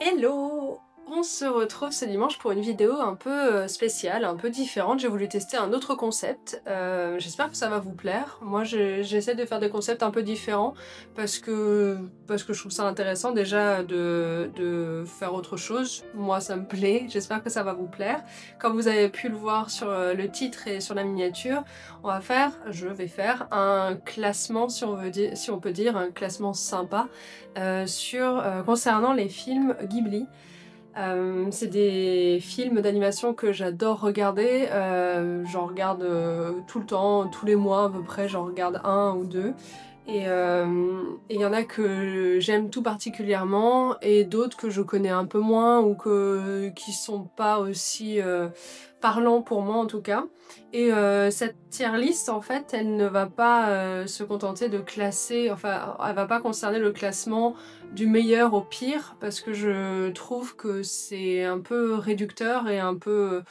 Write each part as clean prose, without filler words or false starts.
Hello! On se retrouve ce dimanche pour une vidéo un peu spéciale, un peu différente. J'ai voulu tester un autre concept. J'espère que ça va vous plaire. Moi, j'essaie de faire des concepts un peu différents parce que je trouve ça intéressant déjà de faire autre chose. Moi, ça me plaît. J'espère que ça va vous plaire. Comme vous avez pu le voir sur le titre et sur la miniature, je vais faire un classement, si on peut dire, un classement sympa concernant les films Ghibli. C'est des films d'animation que j'adore regarder, j'en regarde tout le temps, tous les mois à peu près, j'en regarde un ou deux. Et il y en a que j'aime tout particulièrement et d'autres que je connais un peu moins ou qui sont pas aussi parlants pour moi en tout cas. Et cette tier list en fait elle ne va pas se contenter de classer, enfin elle va pas concerner le classement du meilleur au pire parce que je trouve que c'est un peu réducteur et un peu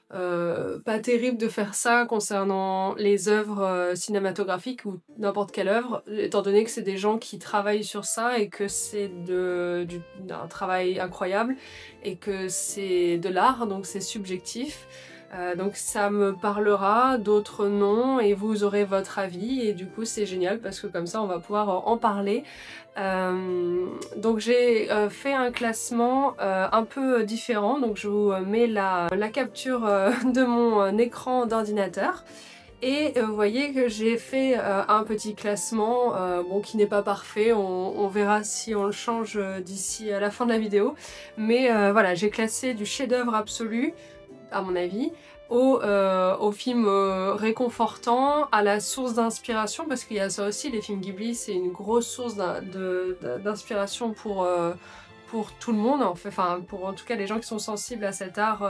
pas terrible de faire ça concernant les œuvres cinématographiques ou n'importe quelle œuvre, étant donné que c'est des gens qui travaillent sur ça et que c'est un travail incroyable et que c'est de l'art, donc c'est subjectif. Donc ça me parlera, d'autres non, et vous aurez votre avis, et du coup c'est génial parce que comme ça on va pouvoir en parler. Donc j'ai fait un classement un peu différent, donc je vous mets la capture de mon écran d'ordinateur. Et vous voyez que j'ai fait un petit classement, bon, qui n'est pas parfait, on verra si on le change d'ici à la fin de la vidéo. Mais voilà, j'ai classé du chef-d'œuvre absolu, à mon avis, au film réconfortant, à la source d'inspiration, parce qu'il y a ça aussi, les films Ghibli, c'est une grosse source d'inspiration pour tout le monde, en fait, enfin pour en tout cas les gens qui sont sensibles à cet art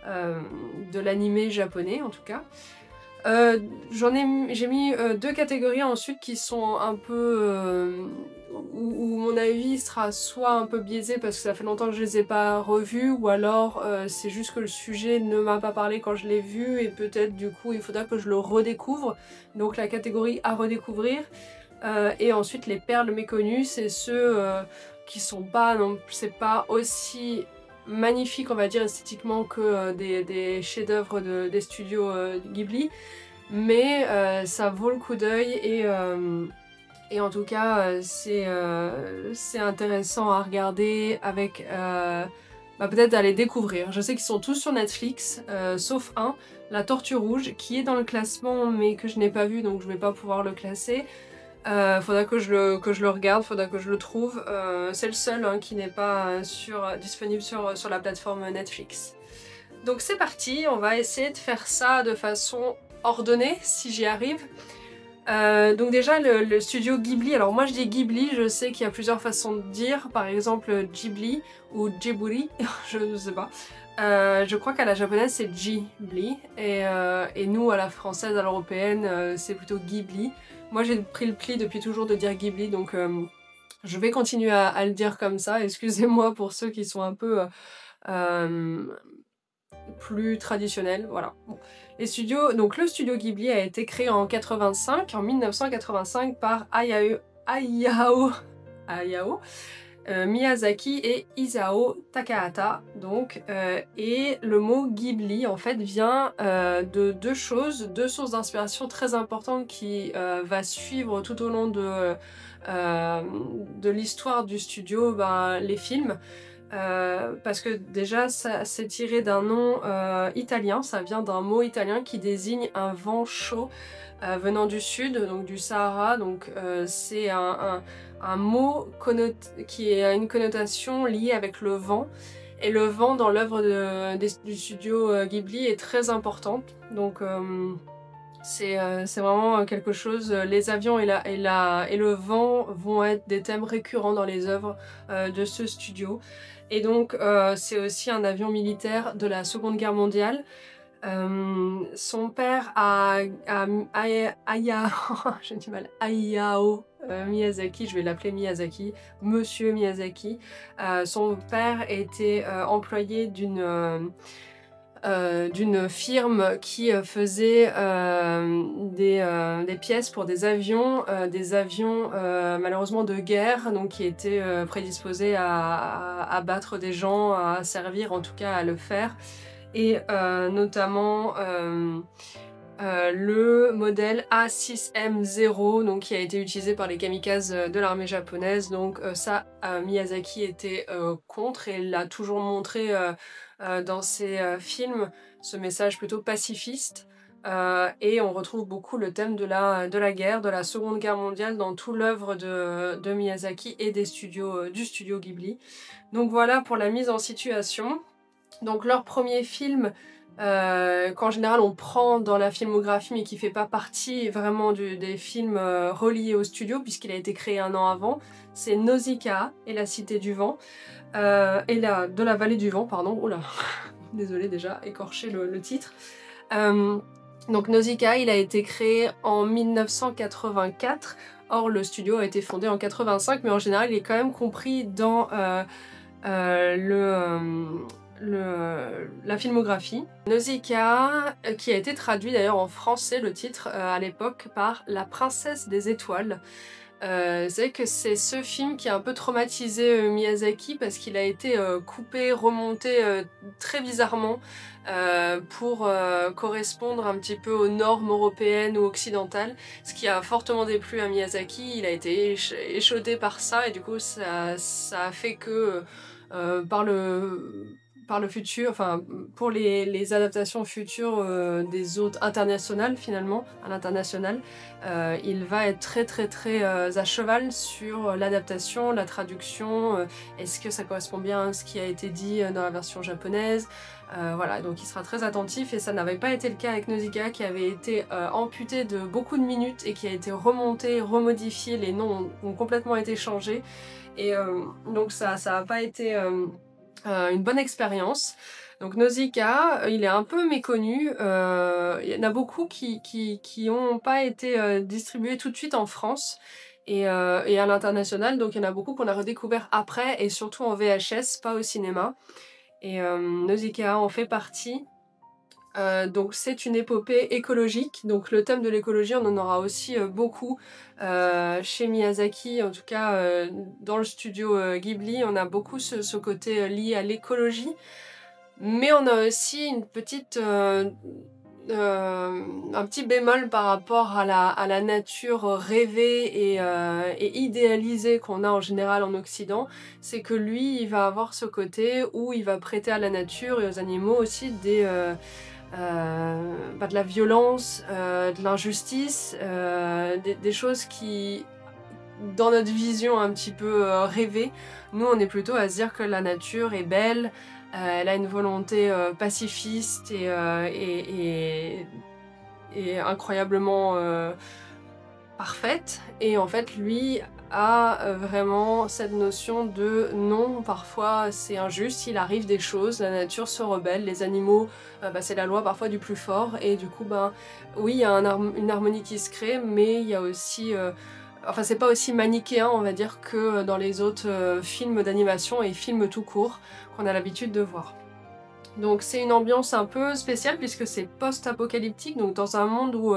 de l'animé japonais en tout cas. J'ai mis deux catégories ensuite qui sont un peu où mon avis sera soit un peu biaisé parce que ça fait longtemps que je les ai pas revus, ou alors c'est juste que le sujet ne m'a pas parlé quand je l'ai vu et peut-être du coup il faudra que je le redécouvre. Donc la catégorie à redécouvrir. Et ensuite les perles méconnues, c'est ceux qui sont pas, non, c'est pas aussi magnifique on va dire esthétiquement que des chefs-d'œuvre des studios Ghibli, mais ça vaut le coup d'œil et en tout cas c'est intéressant à regarder avec peut-être d'aller découvrir. Je sais qu'ils sont tous sur Netflix sauf un, La Tortue Rouge, qui est dans le classement mais que je n'ai pas vu donc je vais pas pouvoir le classer. Faudra que je le regarde, faudra que je le trouve. C'est le seul hein, qui n'est pas disponible sur la plateforme Netflix. Donc c'est parti, on va essayer de faire ça de façon ordonnée, si j'y arrive. Donc déjà le studio Ghibli, alors moi je dis Ghibli, je sais qu'il y a plusieurs façons de dire, par exemple Ghibli ou Ghibli, je ne sais pas. Je crois qu'à la japonaise c'est Ghibli et nous à la française, à l'européenne, c'est plutôt Ghibli. Moi j'ai pris le pli depuis toujours de dire Ghibli, donc je vais continuer à le dire comme ça. Excusez-moi pour ceux qui sont un peu plus traditionnels, voilà. Bon. Donc le studio Ghibli a été créé en 1985 par Hayao Miyazaki et Isao Takahata, donc, et le mot Ghibli en fait vient de deux sources d'inspiration très importantes qui va suivre tout au long de l'histoire du studio, les films. Parce que déjà c'est tiré d'un nom italien, ça vient d'un mot italien qui désigne un vent chaud venant du sud, donc du Sahara, donc c'est un mot qui a une connotation liée avec le vent, et le vent dans l'œuvre du studio Ghibli est très importante, donc c'est vraiment quelque chose, les avions et le vent vont être des thèmes récurrents dans les œuvres de ce studio. Et donc c'est aussi un avion militaire de la Seconde Guerre mondiale. Son père j'ai du mal, Hayao Miyazaki, je vais l'appeler Miyazaki, Monsieur Miyazaki. Son père était employé d'une firme qui faisait des pièces pour des avions malheureusement de guerre, donc qui étaient prédisposés à battre des gens, à servir en tout cas à le faire, et notamment le modèle A6M0, donc qui a été utilisé par les kamikazes de l'armée japonaise. Donc ça, Miyazaki était contre, et l'a toujours montré dans ses films, ce message plutôt pacifiste. Et on retrouve beaucoup le thème de la guerre, de la Seconde Guerre mondiale dans toute l'œuvre de Miyazaki et du studio Ghibli. Donc voilà pour la mise en situation. Donc leur premier film, qu'en général on prend dans la filmographie mais qui fait pas partie vraiment des films reliés au studio puisqu'il a été créé un an avant, c'est Nausicaa et la Cité du Vent, de la Vallée du Vent, pardon, oula, désolée déjà, écorché le titre. Donc Nausicaa, il a été créé en 1984, or le studio a été fondé en 85, mais en général il est quand même compris dans la filmographie. Nausicaa, qui a été traduit d'ailleurs en français, le titre à l'époque, par La Princesse des Étoiles. C'est que c'est ce film qui a un peu traumatisé Miyazaki parce qu'il a été coupé, remonté très bizarrement pour correspondre un petit peu aux normes européennes ou occidentales, ce qui a fortement déplu à Miyazaki. Il a été échaudé par ça, et du coup ça a fait que par le futur, enfin pour les adaptations futures des autres internationales, finalement, à l'international, il va être très à cheval sur l'adaptation, la traduction, est-ce que ça correspond bien à ce qui a été dit dans la version japonaise, voilà, donc il sera très attentif, et ça n'avait pas été le cas avec Nausicaa, qui avait été amputé de beaucoup de minutes et qui a été remonté, remodifié, les noms ont complètement été changés, et donc ça n'a pas été une bonne expérience. Donc Nausicaa, il est un peu méconnu, il y en a beaucoup qui n'ont pas été distribués tout de suite en France et à l'international, donc il y en a beaucoup qu'on a redécouvert après, et surtout en VHS, pas au cinéma, et Nausicaa en fait partie. Donc c'est une épopée écologique, donc le thème de l'écologie on en aura aussi beaucoup chez Miyazaki, en tout cas dans le studio Ghibli on a beaucoup ce côté lié à l'écologie, mais on a aussi une petite, un petit bémol par rapport à la nature rêvée et idéalisée qu'on a en général en Occident, c'est que lui il va avoir ce côté où il va prêter à la nature et aux animaux aussi de la violence, de l'injustice, des choses qui, dans notre vision un petit peu rêvée, nous on est plutôt à se dire que la nature est belle, elle a une volonté pacifiste et incroyablement parfaite, et en fait lui a vraiment cette notion de non, parfois c'est injuste, il arrive des choses, la nature se rebelle, les animaux, c'est la loi parfois du plus fort, et du coup oui il y a une harmonie qui se crée, mais il y a aussi enfin c'est pas aussi manichéen on va dire que dans les autres films d'animation et films tout court qu'on a l'habitude de voir. Donc c'est une ambiance un peu spéciale puisque c'est post-apocalyptique, donc dans un monde où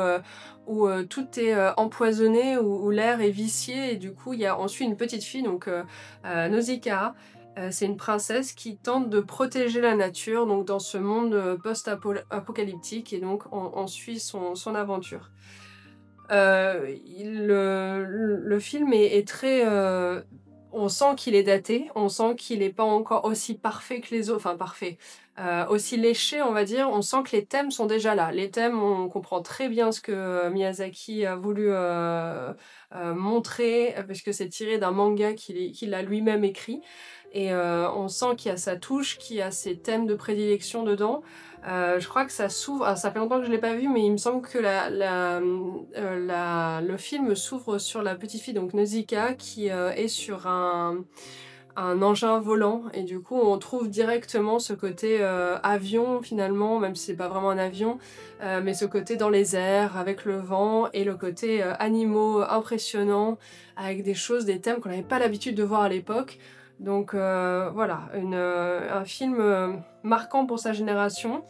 tout est empoisonné, où l'air est vicié, et du coup on suit une petite fille, donc Nausicaa, c'est une princesse qui tente de protéger la nature donc dans ce monde post-apocalyptique, et donc on suit son aventure. Le film est très... on sent qu'il est daté, on sent qu'il n'est pas encore aussi parfait que les autres, enfin parfait, aussi léché on va dire, on sent que les thèmes sont déjà là. Les thèmes, on comprend très bien ce que Miyazaki a voulu montrer, parce que c'est tiré d'un manga qu'il a lui-même écrit, et on sent qu'il y a sa touche, qu'il y a ses thèmes de prédilection dedans. Je crois que ça s'ouvre, alors ça fait longtemps que je ne l'ai pas vu, mais il me semble que le film s'ouvre sur la petite fille, donc Nausicaa, qui est sur un engin volant, et du coup on trouve directement ce côté avion finalement, même si c'est pas vraiment un avion, mais ce côté dans les airs avec le vent, et le côté animaux impressionnants avec des thèmes qu'on n'avait pas l'habitude de voir à l'époque. Donc voilà, un film marquant pour sa génération.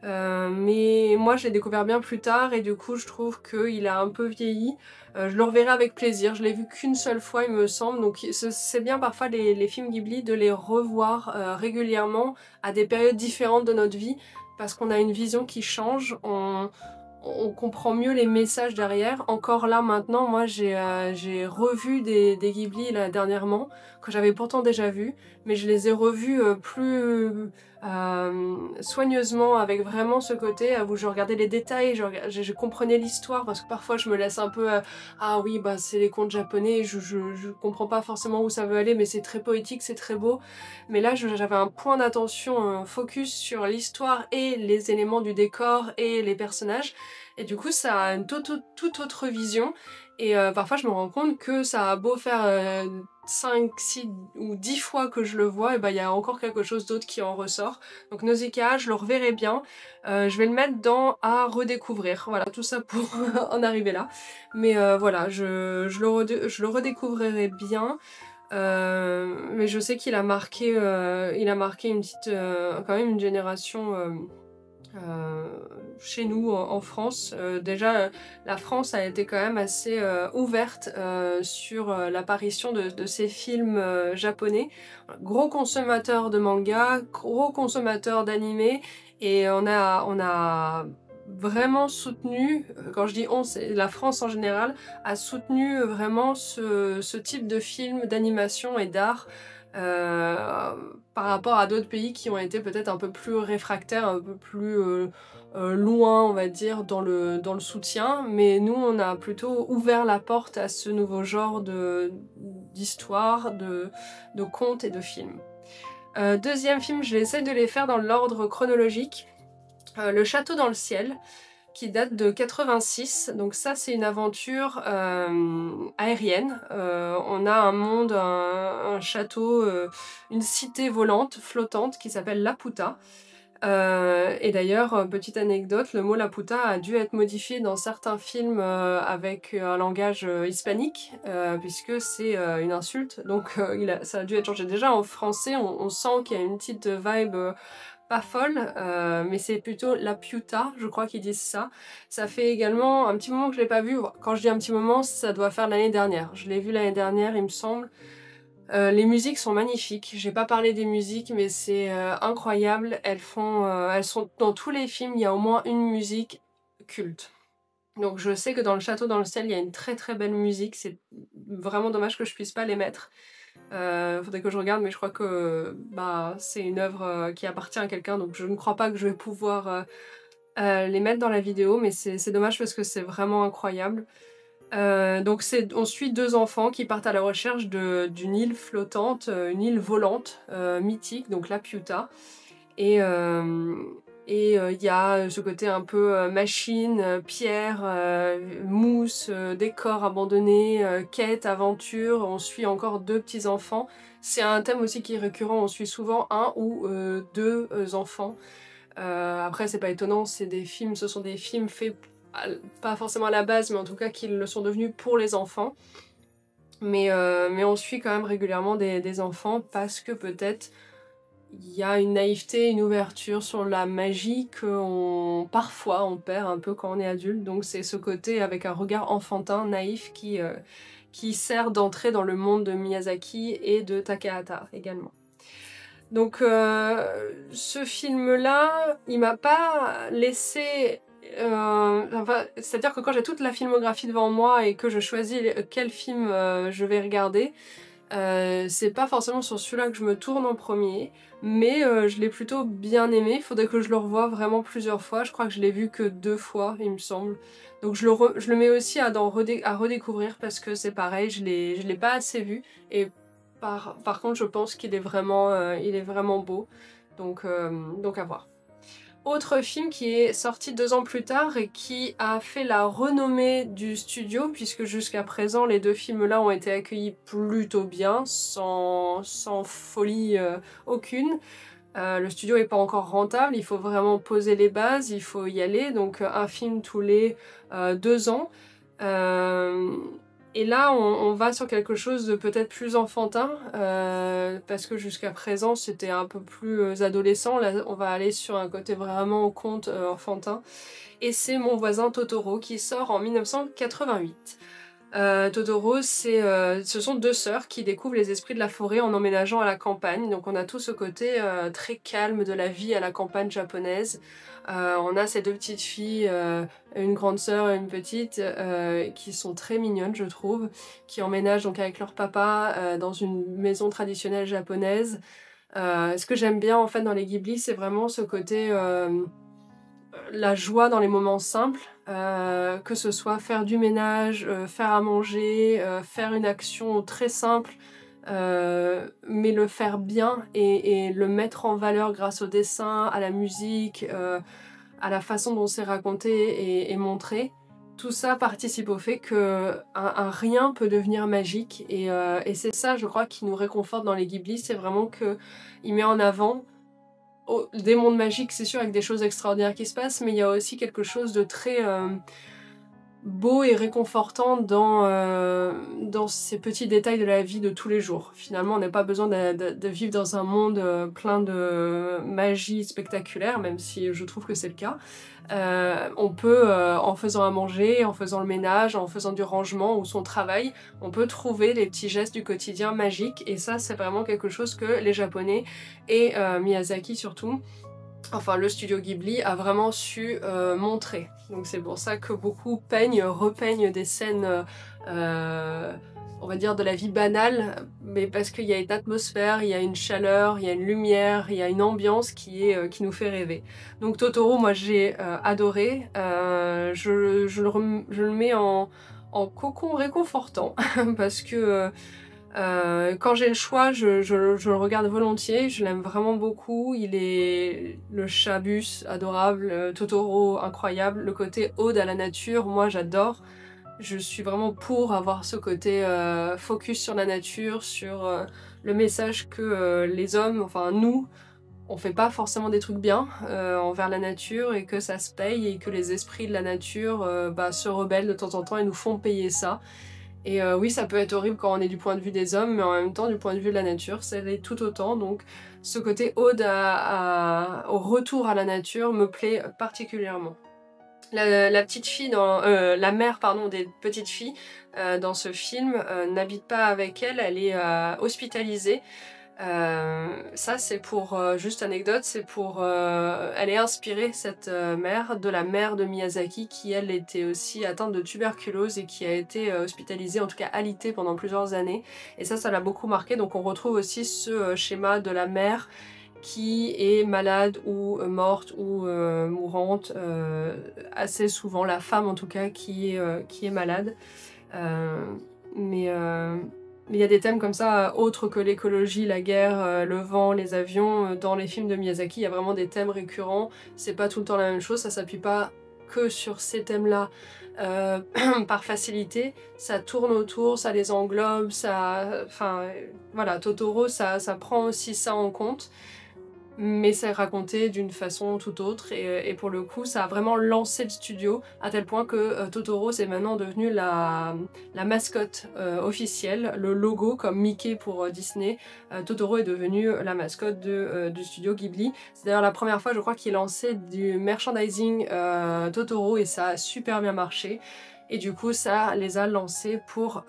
Mais moi je l'ai découvert bien plus tard et du coup je trouve qu'il a un peu vieilli. Je le reverrai avec plaisir, je l'ai vu qu'une seule fois il me semble, donc c'est bien parfois les films Ghibli de les revoir régulièrement à des périodes différentes de notre vie parce qu'on a une vision qui change, on comprend mieux les messages derrière. Encore là maintenant, moi j'ai revu des Ghibli là, dernièrement, que j'avais pourtant déjà vus, mais je les ai revus plus soigneusement, avec vraiment ce côté où je regardais les détails, je comprenais l'histoire, parce que parfois je me laisse un peu ah oui bah c'est les contes japonais, je comprends pas forcément où ça veut aller, mais c'est très poétique, c'est très beau. Mais là j'avais un point d'attention, un focus sur l'histoire et les éléments du décor et les personnages, et du coup ça a une toute autre vision. Et parfois je me rends compte que ça a beau faire 5, 6 ou 10 fois que je le vois, et ben il y a encore quelque chose d'autre qui en ressort. Donc Nausicaa, je le reverrai bien. Je vais le mettre dans à redécouvrir. Voilà, tout ça pour en arriver là. Mais voilà, je le redécouvrirai bien. Mais je sais qu'il a marqué, une petite, quand même une génération chez nous en France. Déjà, la France a été quand même assez ouverte sur l'apparition de ces films japonais. Gros consommateur de manga, gros consommateur d'animé, et on a vraiment soutenu, quand je dis on, c'est la France en général, a soutenu vraiment ce type de film, d'animation et d'art par rapport à d'autres pays qui ont été peut-être un peu plus réfractaires, un peu plus loin, on va dire, dans le soutien. Mais nous, on a plutôt ouvert la porte à ce nouveau genre d'histoire, de contes et de films. Deuxième film, j'essaie de les faire dans l'ordre chronologique. Le Château dans le ciel, qui date de 86, donc ça c'est une aventure aérienne. On a un monde, un château, une cité volante, flottante, qui s'appelle Laputa. Et d'ailleurs, petite anecdote, le mot Laputa a dû être modifié dans certains films avec un langage hispanique, puisque c'est une insulte, donc ça a dû être changé. Déjà en français, on sent qu'il y a une petite vibe pas folle, mais c'est plutôt la Piuta, je crois qu'ils disent ça. Ça fait également un petit moment que je l'ai pas vu. Quand je dis un petit moment, ça doit faire l'année dernière. Je l'ai vu l'année dernière, il me semble. Les musiques sont magnifiques. J'ai pas parlé des musiques, mais c'est incroyable. Elles sont dans tous les films. Il y a au moins une musique culte. Donc je sais que dans Le Château dans le ciel, il y a une très très belle musique. C'est vraiment dommage que je puisse pas les mettre. Faudrait que je regarde, mais je crois que c'est une œuvre qui appartient à quelqu'un, donc je ne crois pas que je vais pouvoir les mettre dans la vidéo, mais c'est dommage parce que c'est vraiment incroyable. Donc on suit deux enfants qui partent à la recherche d'une île flottante, une île volante mythique, donc la Piuta. Et il y a ce côté un peu machine, pierre, mousse, décor abandonné, quête, aventure. On suit encore deux petits enfants. C'est un thème aussi qui est récurrent, on suit souvent un ou deux enfants. Après c'est pas étonnant, ce sont des films faits pas forcément à la base, mais en tout cas qui le sont devenus pour les enfants. Mais on suit quand même régulièrement des enfants parce que peut-être il y a une naïveté, une ouverture sur la magie que parfois on perd un peu quand on est adulte. Donc c'est ce côté avec un regard enfantin, naïf, qui sert d'entrée dans le monde de Miyazaki et de Takahata également. Donc ce film-là, il m'a pas laissé... c'est-à-dire que quand j'ai toute la filmographie devant moi et que je choisis quel film je vais regarder, c'est pas forcément sur celui-là que je me tourne en premier, mais je l'ai plutôt bien aimé. Il faudrait que je le revoie vraiment plusieurs fois. Je crois que je l'ai vu que 2 fois, il me semble. Donc je le mets aussi à redécouvrir parce que c'est pareil, je l'ai pas assez vu. Et par contre, je pense qu'il est vraiment beau. Donc à voir. Autre film qui est sorti 2 ans plus tard et qui a fait la renommée du studio, puisque jusqu'à présent les 2 films-là ont été accueillis plutôt bien, sans folie aucune. Le studio n'est pas encore rentable, il faut vraiment poser les bases, il faut y aller, donc un film tous les 2 ans. Et là, on va sur quelque chose de peut-être plus enfantin, parce que jusqu'à présent, c'était un peu plus adolescent. Là, on va aller sur un côté vraiment conte enfantin. Et c'est Mon voisin Totoro qui sort en 1988. Totoro, ce sont deux sœurs qui découvrent les esprits de la forêt en emménageant à la campagne. Donc on a tout ce côté très calme de la vie à la campagne japonaise. On a ces deux petites filles, une grande sœur et une petite, qui sont très mignonnes je trouve, qui emménagent donc avec leur papa dans une maison traditionnelle japonaise. Ce que j'aime bien en fait dans les Ghibli, c'est vraiment ce côté la joie dans les moments simples, que ce soit faire du ménage, faire à manger, faire une action très simple, mais le faire bien et le mettre en valeur grâce au dessin, à la musique, à la façon dont c'est raconté et montré. Tout ça participe au fait qu'un rien peut devenir magique et c'est ça je crois qui nous réconforte dans les Ghibli, c'est vraiment qu'il met en avant des mondes magiques, c'est sûr, avec des choses extraordinaires qui se passent, mais il y a aussi quelque chose de très beau et réconfortant dans ces petits détails de la vie de tous les jours. Finalement, on n'a pas besoin de vivre dans un monde plein de magie spectaculaire, même si je trouve que c'est le cas. On peut, en faisant à manger, en faisant le ménage, en faisant du rangement ou son travail, on peut trouver les petits gestes du quotidien magiques, et ça, c'est vraiment quelque chose que les Japonais, et Miyazaki surtout, enfin le studio Ghibli, a vraiment su montrer. Donc c'est pour ça que beaucoup repeignent des scènes, on va dire de la vie banale, mais parce qu'il y a une atmosphère, il y a une chaleur, il y a une lumière, il y a une ambiance qui nous fait rêver. Donc Totoro, moi j'ai adoré, je le mets en cocon réconfortant, parce que quand j'ai le choix, je le regarde volontiers, je l'aime vraiment beaucoup. Le chat Bus, adorable, Totoro, incroyable. Le côté ode à la nature, moi j'adore. Je suis vraiment pour avoir ce côté focus sur la nature, sur le message que les hommes, enfin nous, on fait pas forcément des trucs bien envers la nature et que ça se paye et que les esprits de la nature se rebellent de temps en temps et nous font payer ça. Et oui, ça peut être horrible quand on est du point de vue des hommes, mais en même temps, du point de vue de la nature, ça l'est tout autant. Donc ce côté ode au retour à la nature me plaît particulièrement. La petite fille la mère pardon des petites filles dans ce film n'habite pas avec elle, elle est hospitalisée. Ça c'est pour, juste anecdote, elle est inspirée cette mère de la mère de Miyazaki qui elle était aussi atteinte de tuberculose et qui a été hospitalisée, en tout cas alitée pendant plusieurs années, et ça l'a beaucoup marqué. Donc on retrouve aussi ce schéma de la mère qui est malade ou morte ou mourante, assez souvent la femme en tout cas qui est malade. Mais il y a des thèmes comme ça, autres que l'écologie, la guerre, le vent, les avions. Dans les films de Miyazaki, il y a vraiment des thèmes récurrents. C'est pas tout le temps la même chose, ça s'appuie pas que sur ces thèmes-là par facilité. Ça tourne autour, ça les englobe, enfin, voilà, Totoro, ça prend aussi ça en compte. Mais c'est raconté d'une façon tout autre et pour le coup ça a vraiment lancé le studio à tel point que Totoro c'est maintenant devenu la mascotte officielle, le logo comme Mickey pour Disney. Totoro est devenu la mascotte du studio Ghibli. C'est d'ailleurs la première fois je crois qu'il lançait du merchandising Totoro et ça a super bien marché et du coup ça les a lancés pour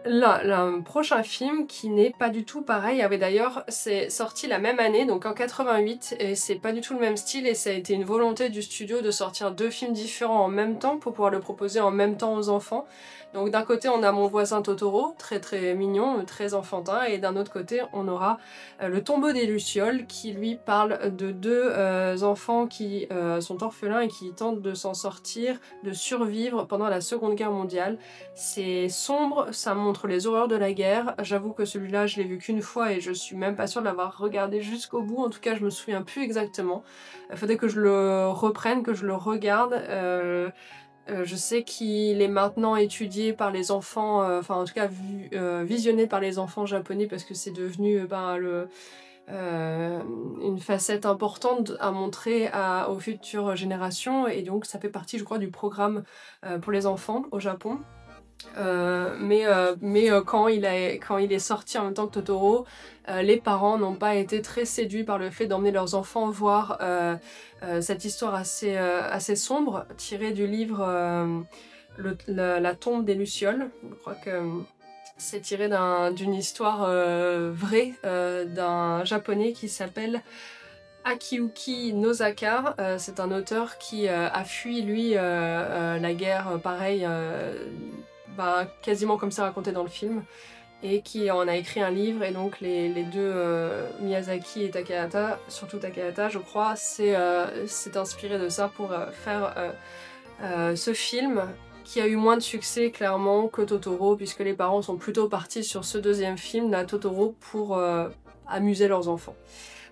le prochain film qui n'est pas du tout pareil. D'ailleurs c'est sorti la même année, donc en 88, et c'est pas du tout le même style et ça a été une volonté du studio de sortir deux films différents en même temps pour pouvoir le proposer en même temps aux enfants. Donc d'un côté on a Mon voisin Totoro, très très mignon, très enfantin, et d'un autre côté on aura Le tombeau des lucioles qui lui parle de deux enfants qui sont orphelins et qui tentent de s'en sortir, de survivre pendant la Seconde Guerre mondiale. C'est sombre, ça montre les horreurs de la guerre. J'avoue que celui-là, je l'ai vu qu'une fois et je suis même pas sûre de l'avoir regardé jusqu'au bout. En tout cas, je me souviens plus exactement. Il faudrait que je le reprenne, que je le regarde. Je sais qu'il est maintenant étudié par les enfants, enfin en tout cas visionné par les enfants japonais parce que c'est devenu une facette importante à montrer aux futures générations, et donc ça fait partie je crois du programme pour les enfants au Japon. Quand il est sorti en même temps que Totoro, les parents n'ont pas été très séduits par le fait d'emmener leurs enfants voir cette histoire assez sombre, tirée du livre La tombe des Lucioles. Je crois que c'est tiré d'une histoire vraie d'un japonais qui s'appelle Akiyuki Nozaka. C'est un auteur qui a fui, lui, la guerre, pareil, quasiment comme c'est raconté dans le film, et qui en a écrit un livre. Et donc les deux, Miyazaki et Takahata, surtout Takahata je crois, s'est inspiré de ça pour faire ce film, qui a eu moins de succès clairement que Totoro, puisque les parents sont plutôt partis sur ce deuxième film, la Totoro, pour amuser leurs enfants.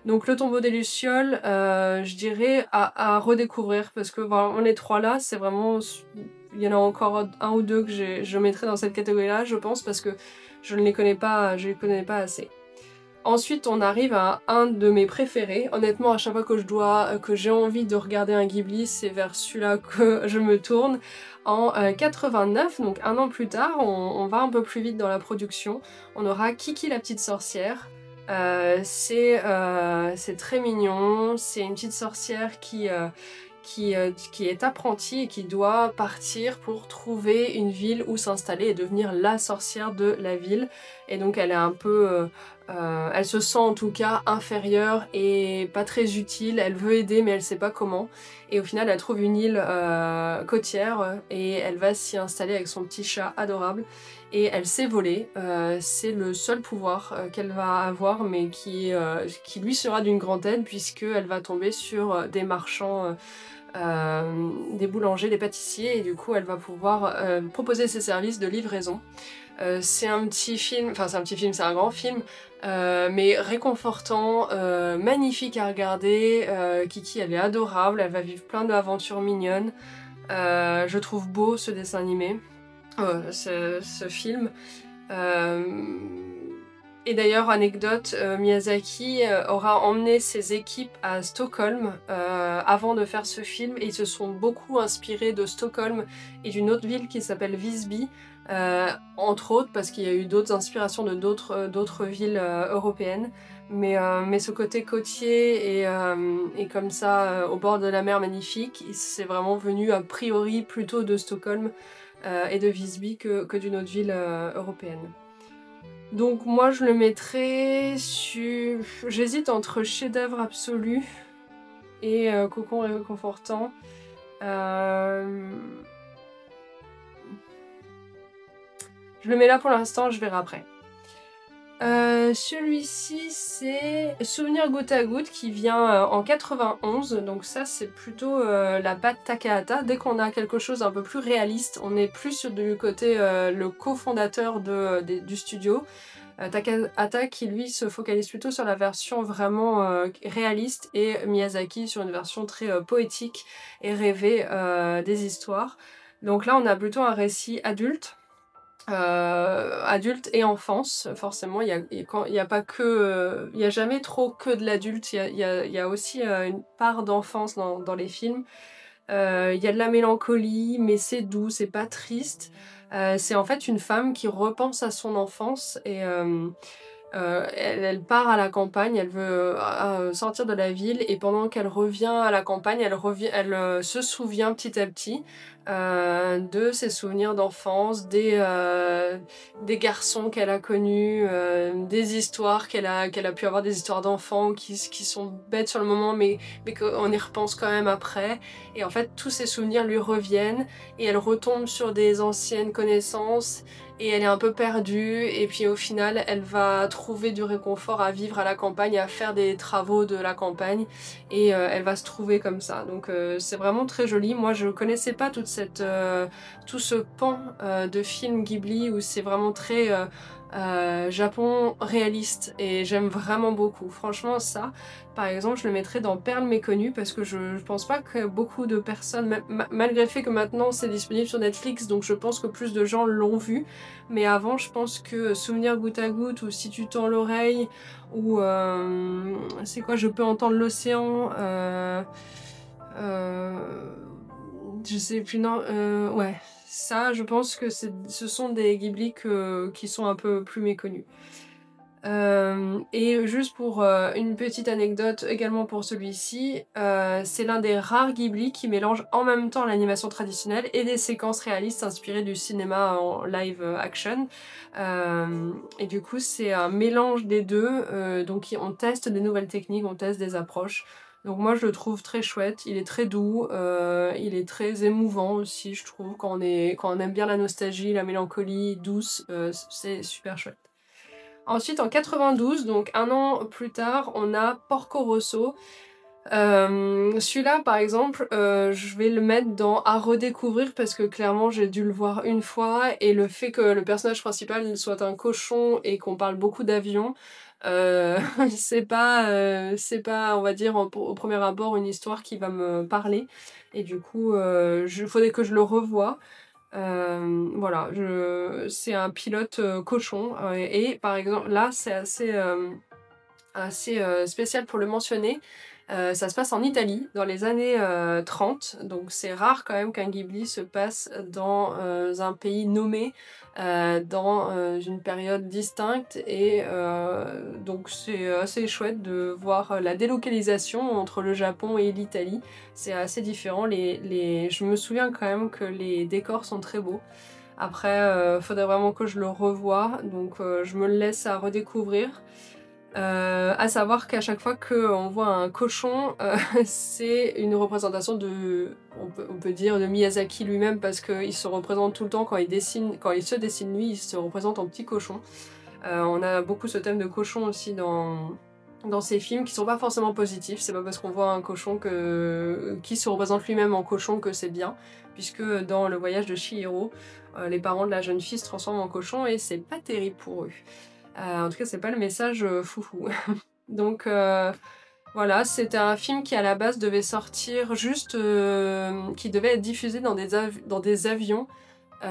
Donc le tombeau des Lucioles, je dirais à redécouvrir, parce que vraiment les trois là, c'est vraiment... Il y en a encore un ou deux que je mettrais dans cette catégorie-là, je pense, parce que je ne les connais pas, je les connais pas assez. Ensuite, on arrive à un de mes préférés. Honnêtement, à chaque fois que j'ai envie de regarder un Ghibli, c'est vers celui-là que je me tourne. En 89, donc un an plus tard, on va un peu plus vite dans la production. On aura Kiki la petite sorcière. C'est très mignon. C'est une petite sorcière qui est apprentie et qui doit partir pour trouver une ville où s'installer et devenir la sorcière de la ville. Et donc elle est un peu... elle se sent en tout cas inférieure et pas très utile. Elle veut aider mais elle sait pas comment. Et au final elle trouve une île côtière et elle va s'y installer avec son petit chat adorable. Et elle sait voler. C'est le seul pouvoir qu'elle va avoir, mais qui lui sera d'une grande aide, puisqu'elle va tomber sur des marchands, des boulangers, des pâtissiers, et du coup elle va pouvoir proposer ses services de livraison. C'est un petit film, enfin c'est un petit film, c'est un grand film, mais réconfortant, magnifique à regarder. Kiki elle est adorable, elle va vivre plein d'aventures mignonnes. Je trouve beau ce dessin animé, ce film. Et d'ailleurs, anecdote, Miyazaki aura emmené ses équipes à Stockholm avant de faire ce film, et ils se sont beaucoup inspirés de Stockholm et d'une autre ville qui s'appelle Visby, entre autres parce qu'il y a eu d'autres inspirations de d'autres villes européennes. Mais ce côté côtier et comme ça au bord de la mer magnifique, c'est vraiment venu a priori plutôt de Stockholm et de Visby que d'une autre ville européenne. Donc moi je le mettrais sur... J'hésite entre chef-d'œuvre absolu et cocon réconfortant. Je le mets là pour l'instant, je verrai après. Celui-ci c'est Souvenir goutte à goutte, qui vient en 91, donc ça c'est plutôt la patte Takahata. Dès qu'on a quelque chose un peu plus réaliste, on est plus du côté le cofondateur du studio. Takahata qui lui se focalise plutôt sur la version vraiment réaliste, et Miyazaki sur une version très poétique et rêvée des histoires. Donc là on a plutôt un récit adulte. Adulte et enfance, forcément, il y a pas que, il y a jamais trop que de l'adulte, il y a aussi une part d'enfance dans les films. Il y a de la mélancolie, mais c'est doux, c'est pas triste. C'est en fait une femme qui repense à son enfance et elle part à la campagne, elle veut sortir de la ville, et pendant qu'elle revient à la campagne, elle se souvient petit à petit de ses souvenirs d'enfance, des garçons qu'elle a connus, des histoires qu'elle a pu avoir, des histoires d'enfants qui sont bêtes sur le moment, mais qu'on y repense quand même après. Et en fait, tous ces souvenirs lui reviennent, et elle retombe sur des anciennes connaissances, et elle est un peu perdue, et puis au final elle va trouver du réconfort à vivre à la campagne, à faire des travaux de la campagne, et elle va se trouver comme ça. Donc c'est vraiment très joli. Moi je connaissais pas tout ce pan de films Ghibli où c'est vraiment très Japon réaliste, et j'aime vraiment beaucoup. Franchement ça, par exemple, je le mettrais dans Perles méconnues, parce que je pense pas que beaucoup de personnes, malgré le fait que maintenant c'est disponible sur Netflix, donc je pense que plus de gens l'ont vu, mais avant je pense que Souvenir goutte à goutte, ou Si tu tends l'oreille, ou c'est quoi, Je peux entendre l'océan, je sais plus, non, ouais, ça, je pense que ce sont des Ghibli qui sont un peu plus méconnus. Et juste pour une petite anecdote également pour celui-ci, c'est l'un des rares Ghibli qui mélange en même temps l'animation traditionnelle et des séquences réalistes inspirées du cinéma en live action. Et du coup c'est un mélange des deux, donc on teste des nouvelles techniques, on teste des approches. Donc moi je le trouve très chouette, il est très doux, il est très émouvant aussi je trouve, quand on aime bien la nostalgie, la mélancolie douce, c'est super chouette. Ensuite, en 92, donc un an plus tard, on a Porco Rosso. Celui-là, par exemple, je vais le mettre dans à redécouvrir parce que clairement, j'ai dû le voir une fois et le fait que le personnage principal soit un cochon et qu'on parle beaucoup d'avions, euh, c'est pas, on va dire, au premier abord, une histoire qui va me parler. Et du coup, faudrait que je le revoie. Voilà, c'est un pilote cochon et par exemple là c'est assez spécial pour le mentionner. Ça se passe en Italie dans les années 30, donc c'est rare quand même qu'un Ghibli se passe dans un pays nommé, dans une période distincte et donc c'est assez chouette de voir la délocalisation entre le Japon et l'Italie. C'est assez différent, je me souviens quand même que les décors sont très beaux. Après, faudrait vraiment que je le revoie, donc je me le laisse à redécouvrir. À savoir qu'à chaque fois qu'on voit un cochon, c'est une représentation on peut dire de Miyazaki lui-même parce qu'il se représente tout le temps quand il se dessine lui, il se représente en petit cochon. On a beaucoup ce thème de cochon aussi dans ces films qui sont pas forcément positifs. C'est pas parce qu'on voit un cochon qui se représente lui-même en cochon que c'est bien, puisque dans Le Voyage de Chihiro, les parents de la jeune fille se transforment en cochon et c'est pas terrible pour eux. En tout cas, c'est pas le message foufou. Donc voilà, c'était un film qui à la base devait sortir qui devait être diffusé dans des avions.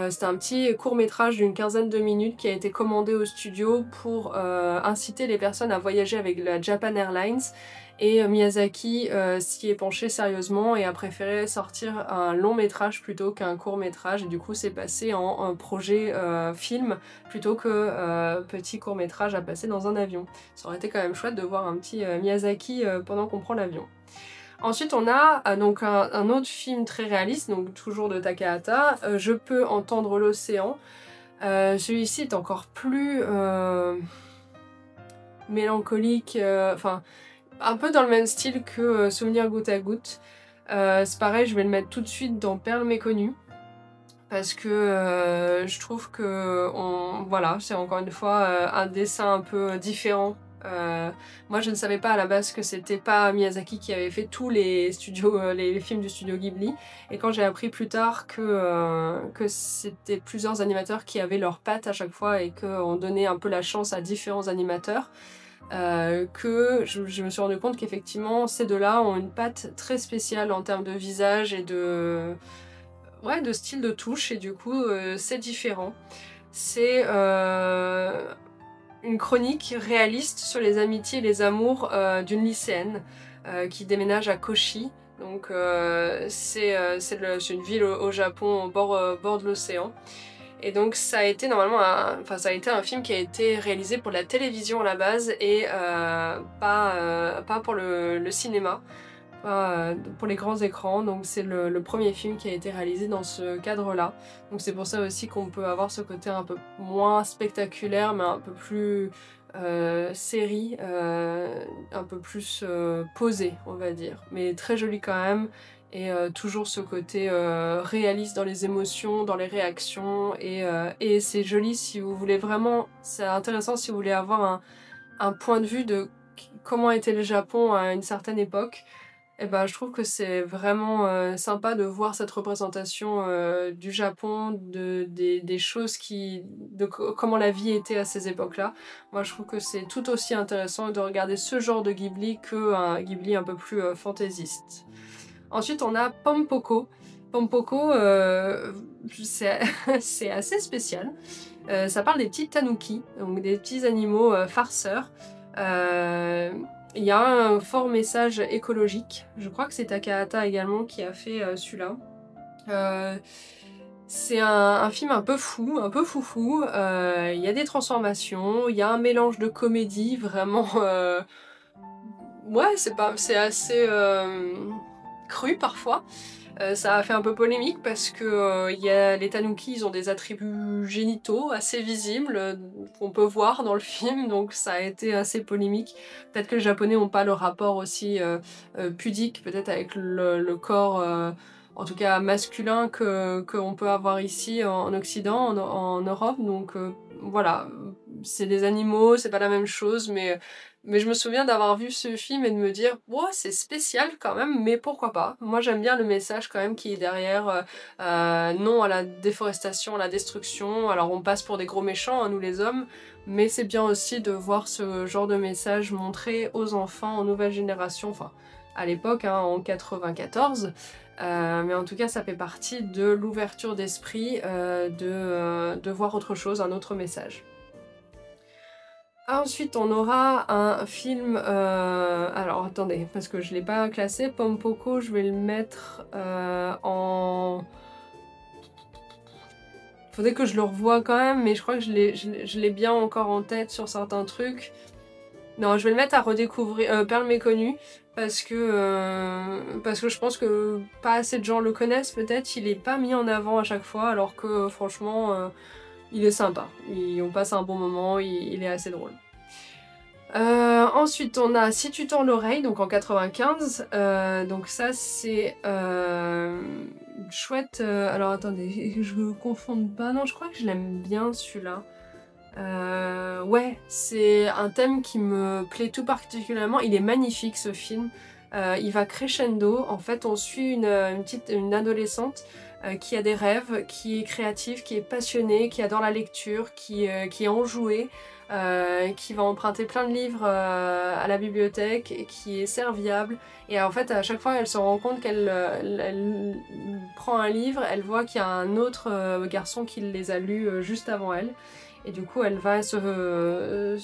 C'était un petit court-métrage d'une quinzaine de minutes qui a été commandé au studio pour inciter les personnes à voyager avec la Japan Airlines. Et Miyazaki s'y est penché sérieusement et a préféré sortir un long métrage plutôt qu'un court métrage. Et du coup, c'est passé en projet film plutôt que petit court métrage à passer dans un avion. Ça aurait été quand même chouette de voir un petit Miyazaki pendant qu'on prend l'avion. Ensuite, on a donc un autre film très réaliste, donc toujours de Takahata, Je peux entendre l'océan. Celui-ci est encore plus mélancolique, enfin un peu dans le même style que Souvenir goutte à goutte. C'est pareil, je vais le mettre tout de suite dans Perles méconnues. Parce que je trouve que voilà, c'est encore une fois un dessin un peu différent. Moi je ne savais pas à la base que c'était pas Miyazaki qui avait fait tous les les films du studio Ghibli. Et quand j'ai appris plus tard que c'était plusieurs animateurs qui avaient leurs pattes à chaque fois et qu'on donnait un peu la chance à différents animateurs, que je me suis rendu compte qu'effectivement ces deux-là ont une patte très spéciale en termes de visage et de style de touche, et du coup c'est différent. C'est une chronique réaliste sur les amitiés et les amours d'une lycéenne qui déménage à Kochi. Donc c'est une ville au Japon au bord de l'océan. Et donc ça a été ça a été un film qui a été réalisé pour la télévision à la base et pas pour le cinéma, pas pour les grands écrans. Donc c'est le premier film qui a été réalisé dans ce cadre-là. Donc c'est pour ça aussi qu'on peut avoir ce côté un peu moins spectaculaire, mais un peu plus série, un peu plus posé, on va dire. Mais très joli quand même. Et toujours ce côté réaliste dans les émotions, dans les réactions, et c'est joli si vous voulez vraiment, c'est intéressant si vous voulez avoir un point de vue de comment était le Japon à une certaine époque. Et ben, je trouve que c'est vraiment sympa de voir cette représentation du Japon, des choses comment la vie était à ces époques-là. Moi, je trouve que c'est tout aussi intéressant de regarder ce genre de Ghibli qu'un Ghibli un peu plus fantaisiste. Ensuite, on a Pompoko. Pompoko, c'est c'est assez spécial. Ça parle des petits tanuki, donc des petits animaux farceurs. Il y a un fort message écologique. Je crois que c'est Takahata également qui a fait celui-là. C'est un film un peu fou, un peu foufou, il y a des transformations, il y a un mélange de comédie vraiment, ouais c'est assez cru parfois. Ça a fait un peu polémique parce que les Tanuki, ils ont des attributs génitaux assez visibles qu'on peut voir dans le film, donc ça a été assez polémique. Peut-être que les Japonais n'ont pas le rapport aussi pudique, peut-être avec le corps, en tout cas masculin, qu'on peut avoir ici en Occident, en Europe. Donc voilà, c'est des animaux, c'est pas la même chose, mais je me souviens d'avoir vu ce film et de me dire wow, c'est spécial quand même, mais pourquoi pas. Moi j'aime bien le message quand même qui est derrière, non à la déforestation, à la destruction. Alors on passe pour des gros méchants, hein, nous les hommes, mais c'est bien aussi de voir ce genre de message montré aux enfants, aux nouvelles générations, enfin à l'époque, hein, en 94. Mais en tout cas ça fait partie de l'ouverture d'esprit, de voir autre chose, un autre message. Ensuite, on aura un film... alors, attendez, parce que je ne l'ai pas classé. Pompoko, je vais le mettre en... Faudrait que je le revoie quand même, mais je crois que je l'ai bien encore en tête sur certains trucs. Non, je vais le mettre à redécouvrir Perle méconnue, parce que je pense que pas assez de gens le connaissent peut-être. Il est pas mis en avant à chaque fois, alors que franchement, il est sympa. On passe un bon moment, il est assez drôle. Ensuite, on a Si tu tends l'oreille, donc en 95. Donc ça, c'est chouette. Alors attendez, je me confonde pas. Non, je crois que je l'aime bien celui-là. Ouais, c'est un thème qui me plaît tout particulièrement. Il est magnifique ce film. Il va crescendo. En fait, on suit une adolescente qui a des rêves, qui est créative, qui est passionnée, qui adore la lecture, qui est enjouée. Qui va emprunter plein de livres à la bibliothèque, et qui est serviable. Et en fait, à chaque fois, elle se rend compte elle prend un livre, elle voit qu'il y a un autre garçon qui les a lus juste avant elle. Et du coup, elle va essayer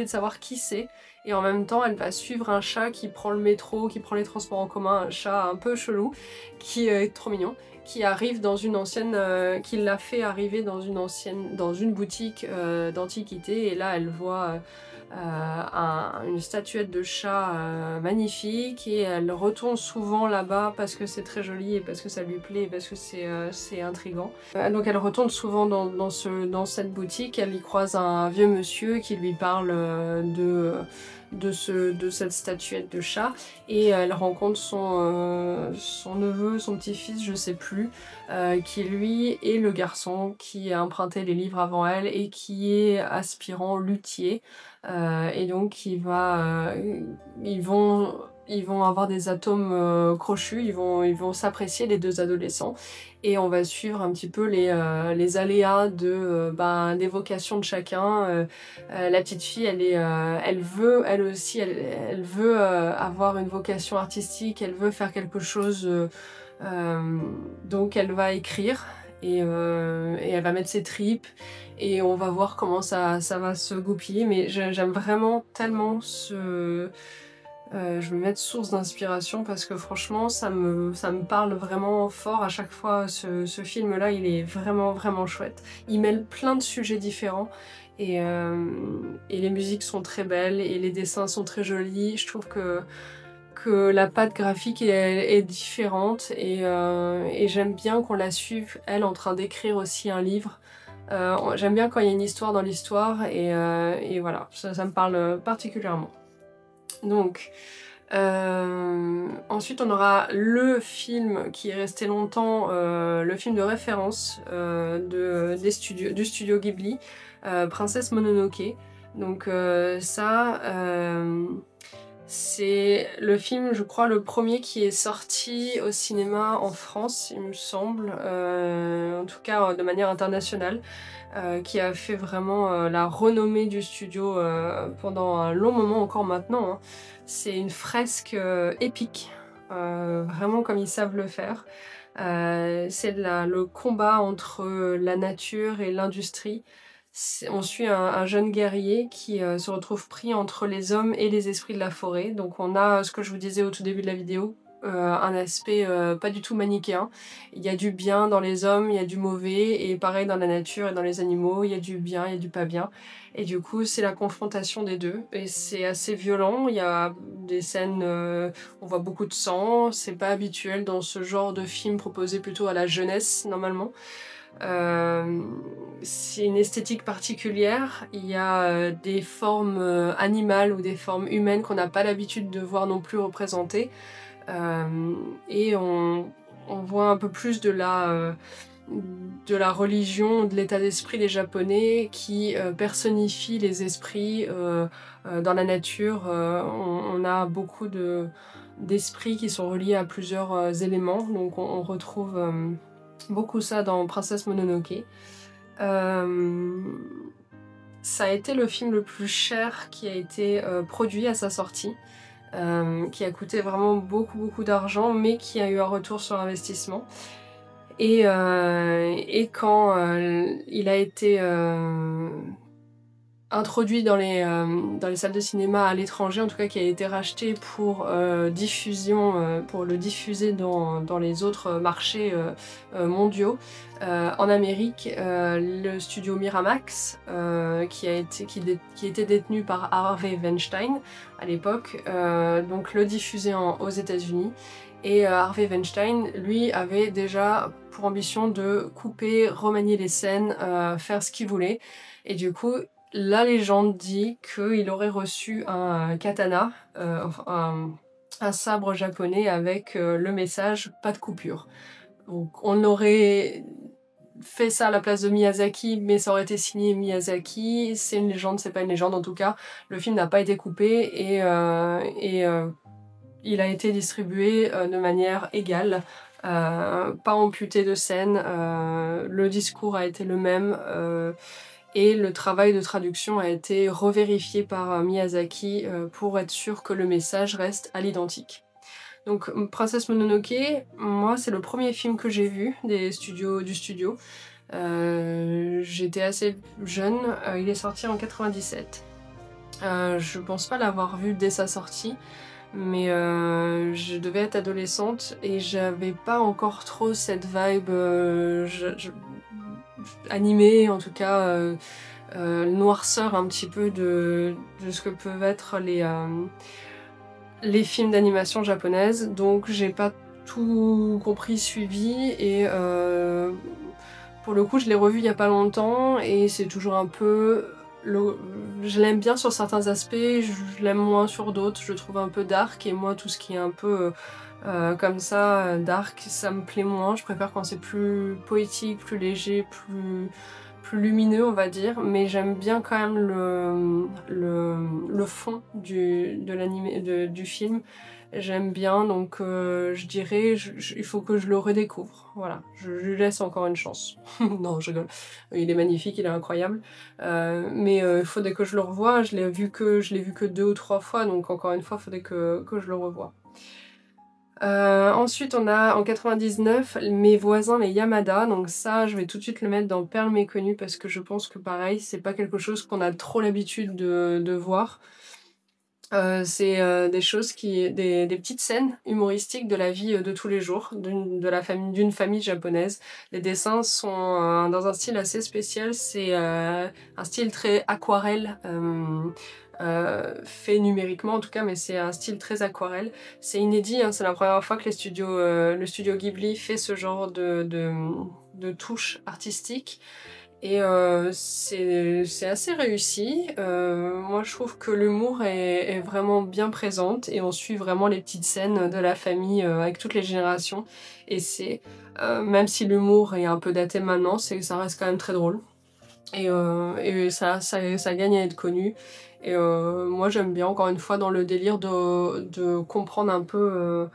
de savoir qui c'est. Et en même temps, elle va suivre un chat qui prend le métro, qui prend les transports en commun, un chat un peu chelou, qui est trop mignon, qui arrive dans une ancienne, qui l'a fait arriver dans une boutique d'antiquité, et là elle voit une statuette de chat magnifique, et elle retourne souvent là-bas parce que c'est très joli et parce que ça lui plaît et parce que c'est intriguant. Donc elle retourne souvent dans cette boutique, elle y croise un vieux monsieur qui lui parle de cette statuette de chat, et elle rencontre son neveu, son petit-fils, je sais plus, qui lui est le garçon qui a emprunté les livres avant elle et qui est aspirant luthier, et donc ils vont avoir des atomes crochus, ils vont s'apprécier les deux adolescents, et on va suivre un petit peu les aléas des vocations de chacun. La petite fille, elle veut, elle aussi, elle veut avoir une vocation artistique, elle veut faire quelque chose, donc elle va écrire, et elle va mettre ses tripes, et on va voir comment ça va se goupiller. Mais j'aime vraiment tellement je vais mettre source d'inspiration, parce que franchement ça me parle vraiment fort à chaque fois. Ce film là, il est vraiment vraiment chouette, il mêle plein de sujets différents, et les musiques sont très belles et les dessins sont très jolis. Je trouve que la patte graphique est différente, et j'aime bien qu'on la suive elle en train d'écrire aussi un livre. J'aime bien quand il y a une histoire dans l'histoire, et voilà, ça me parle particulièrement. Donc, ensuite on aura le film qui est resté longtemps, le film de référence du studio Ghibli, Princesse Mononoke. Donc c'est le film, je crois, le premier qui est sorti au cinéma en France, il me semble, en tout cas de manière internationale, qui a fait vraiment la renommée du studio pendant un long moment, encore maintenant, hein. C'est une fresque épique, vraiment comme ils savent le faire. C'est le combat entre la nature et l'industrie. On suit un jeune guerrier qui se retrouve pris entre les hommes et les esprits de la forêt. Donc on a ce que je vous disais au tout début de la vidéo, un aspect pas du tout manichéen. Il y a du bien dans les hommes, il y a du mauvais, et pareil dans la nature et dans les animaux, il y a du bien, il y a du pas bien. Et du coup, c'est la confrontation des deux, et c'est assez violent. Il y a des scènes, on voit beaucoup de sang, c'est pas habituel dans ce genre de film proposé plutôt à la jeunesse, normalement. C'est une esthétique particulière, il y a des formes animales ou des formes humaines qu'on n'a pas l'habitude de voir non plus représentées, et on voit un peu plus de la religion, de l'état d'esprit des Japonais qui personnifie les esprits dans la nature. On a beaucoup d'esprits qui sont reliés à plusieurs éléments, donc on retrouve beaucoup ça dans Princesse Mononoke. Ça a été le film le plus cher qui a été produit à sa sortie, qui a coûté vraiment beaucoup d'argent, mais qui a eu un retour sur investissement. Et quand il a été introduit dans les salles de cinéma à l'étranger, en tout cas qui a été racheté pour diffusion, pour le diffuser dans les autres marchés mondiaux. En Amérique, le studio Miramax, qui était détenu par Harvey Weinstein à l'époque, donc le diffusait aux États-Unis. Et Harvey Weinstein, lui, avait déjà pour ambition de couper, remanier les scènes, faire ce qu'il voulait. Et du coup, la légende dit qu'il aurait reçu un katana, un sabre japonais avec le message « pas de coupure ». Donc on aurait fait ça à la place de Miyazaki, mais ça aurait été signé Miyazaki. C'est une légende, c'est pas une légende en tout cas. Le film n'a pas été coupé et il a été distribué de manière égale, pas amputé de scènes. Le discours a été le même. Et le travail de traduction a été revérifié par Miyazaki pour être sûr que le message reste à l'identique. Donc Princesse Mononoke, moi c'est le premier film que j'ai vu du studio. J'étais assez jeune, il est sorti en 97. Je pense pas l'avoir vu dès sa sortie, mais je devais être adolescente et j'avais pas encore trop cette vibe animée, en tout cas noirceur un petit peu de ce que peuvent être les films d'animation japonaises, donc j'ai pas tout compris, suivi, et pour le coup je l'ai revu il y a pas longtemps et c'est toujours un peu... Je l'aime bien sur certains aspects, je l'aime moins sur d'autres, je le trouve un peu dark, et moi tout ce qui est un peu comme ça, dark, ça me plaît moins. Je préfère quand c'est plus poétique, plus léger, plus lumineux on va dire, mais j'aime bien quand même le fond du film. J'aime bien, donc je dirais il faut que je le redécouvre. Voilà, je lui laisse encore une chance. Non, je rigole. Il est magnifique, il est incroyable. Mais il faudrait que je le revoie. Je l'ai vu que 2 ou 3 fois, donc encore une fois, il faudrait que je le revoie. Ensuite on a en 99 Mes voisins les Yamada, donc ça je vais tout de suite le mettre dans Perles méconnues parce que je pense que pareil c'est pas quelque chose qu'on a trop l'habitude de voir. C'est des petites scènes humoristiques de la vie de tous les jours d'une famille japonaise. Les dessins sont dans un style assez spécial, c'est un style très aquarelle, fait numériquement en tout cas, mais c'est un style très aquarelle. C'est inédit, hein, c'est la première fois que le studio Ghibli fait ce genre de touche artistique. Et c'est assez réussi. Moi je trouve que l'humour est vraiment bien présente et on suit vraiment les petites scènes de la famille avec toutes les générations. Et même si l'humour est un peu daté maintenant, ça reste quand même très drôle. Et ça gagne à être connu. Et moi j'aime bien, encore une fois, dans le délire de comprendre un peu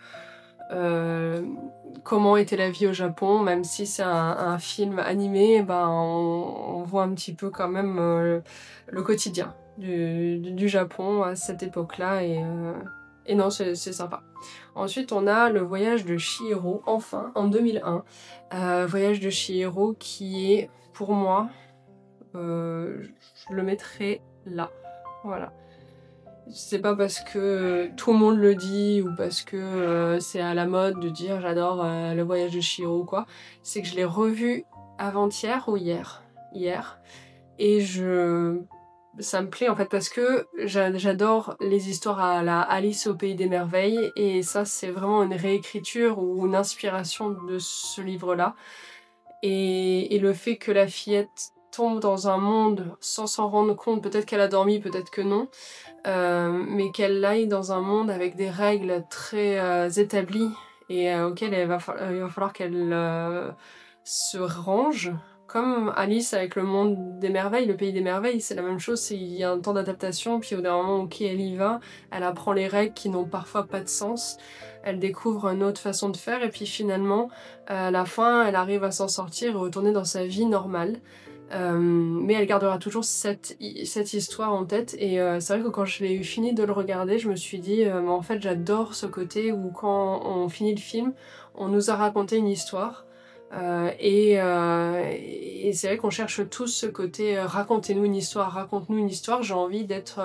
comment était la vie au Japon, même si c'est un film animé, ben on voit un petit peu quand même le quotidien du Japon à cette époque-là, et non, c'est sympa. Ensuite, on a Le Voyage de Chihiro, enfin, en 2001. Voyage de Chihiro qui est, pour moi, je le mettrais là. Voilà. C'est pas parce que tout le monde le dit ou parce que c'est à la mode de dire j'adore le voyage de Chihiro ou quoi. C'est que je l'ai revu avant-hier ou hier. Hier. Et ça me plaît en fait parce que j'adore les histoires à la Alice au pays des merveilles et ça c'est vraiment une réécriture ou une inspiration de ce livre-là. Et le fait que la fillette tombe dans un monde sans s'en rendre compte, peut-être qu'elle a dormi, peut-être que non, mais qu'elle aille dans un monde avec des règles très établies et auxquelles il va falloir qu'elle se range. Comme Alice avec le monde des merveilles, le pays des merveilles, c'est la même chose, il y a un temps d'adaptation, puis au d'un moment, ok, elle y va, elle apprend les règles qui n'ont parfois pas de sens, elle découvre une autre façon de faire, et puis finalement, à la fin, elle arrive à s'en sortir et retourner dans sa vie normale. Mais elle gardera toujours cette histoire en tête et c'est vrai que quand je l'ai fini de le regarder, je me suis dit mais en fait j'adore ce côté où quand on finit le film, on nous a raconté une histoire et c'est vrai qu'on cherche tous ce côté racontez-nous une histoire, raconte-nous une histoire, j'ai envie d'être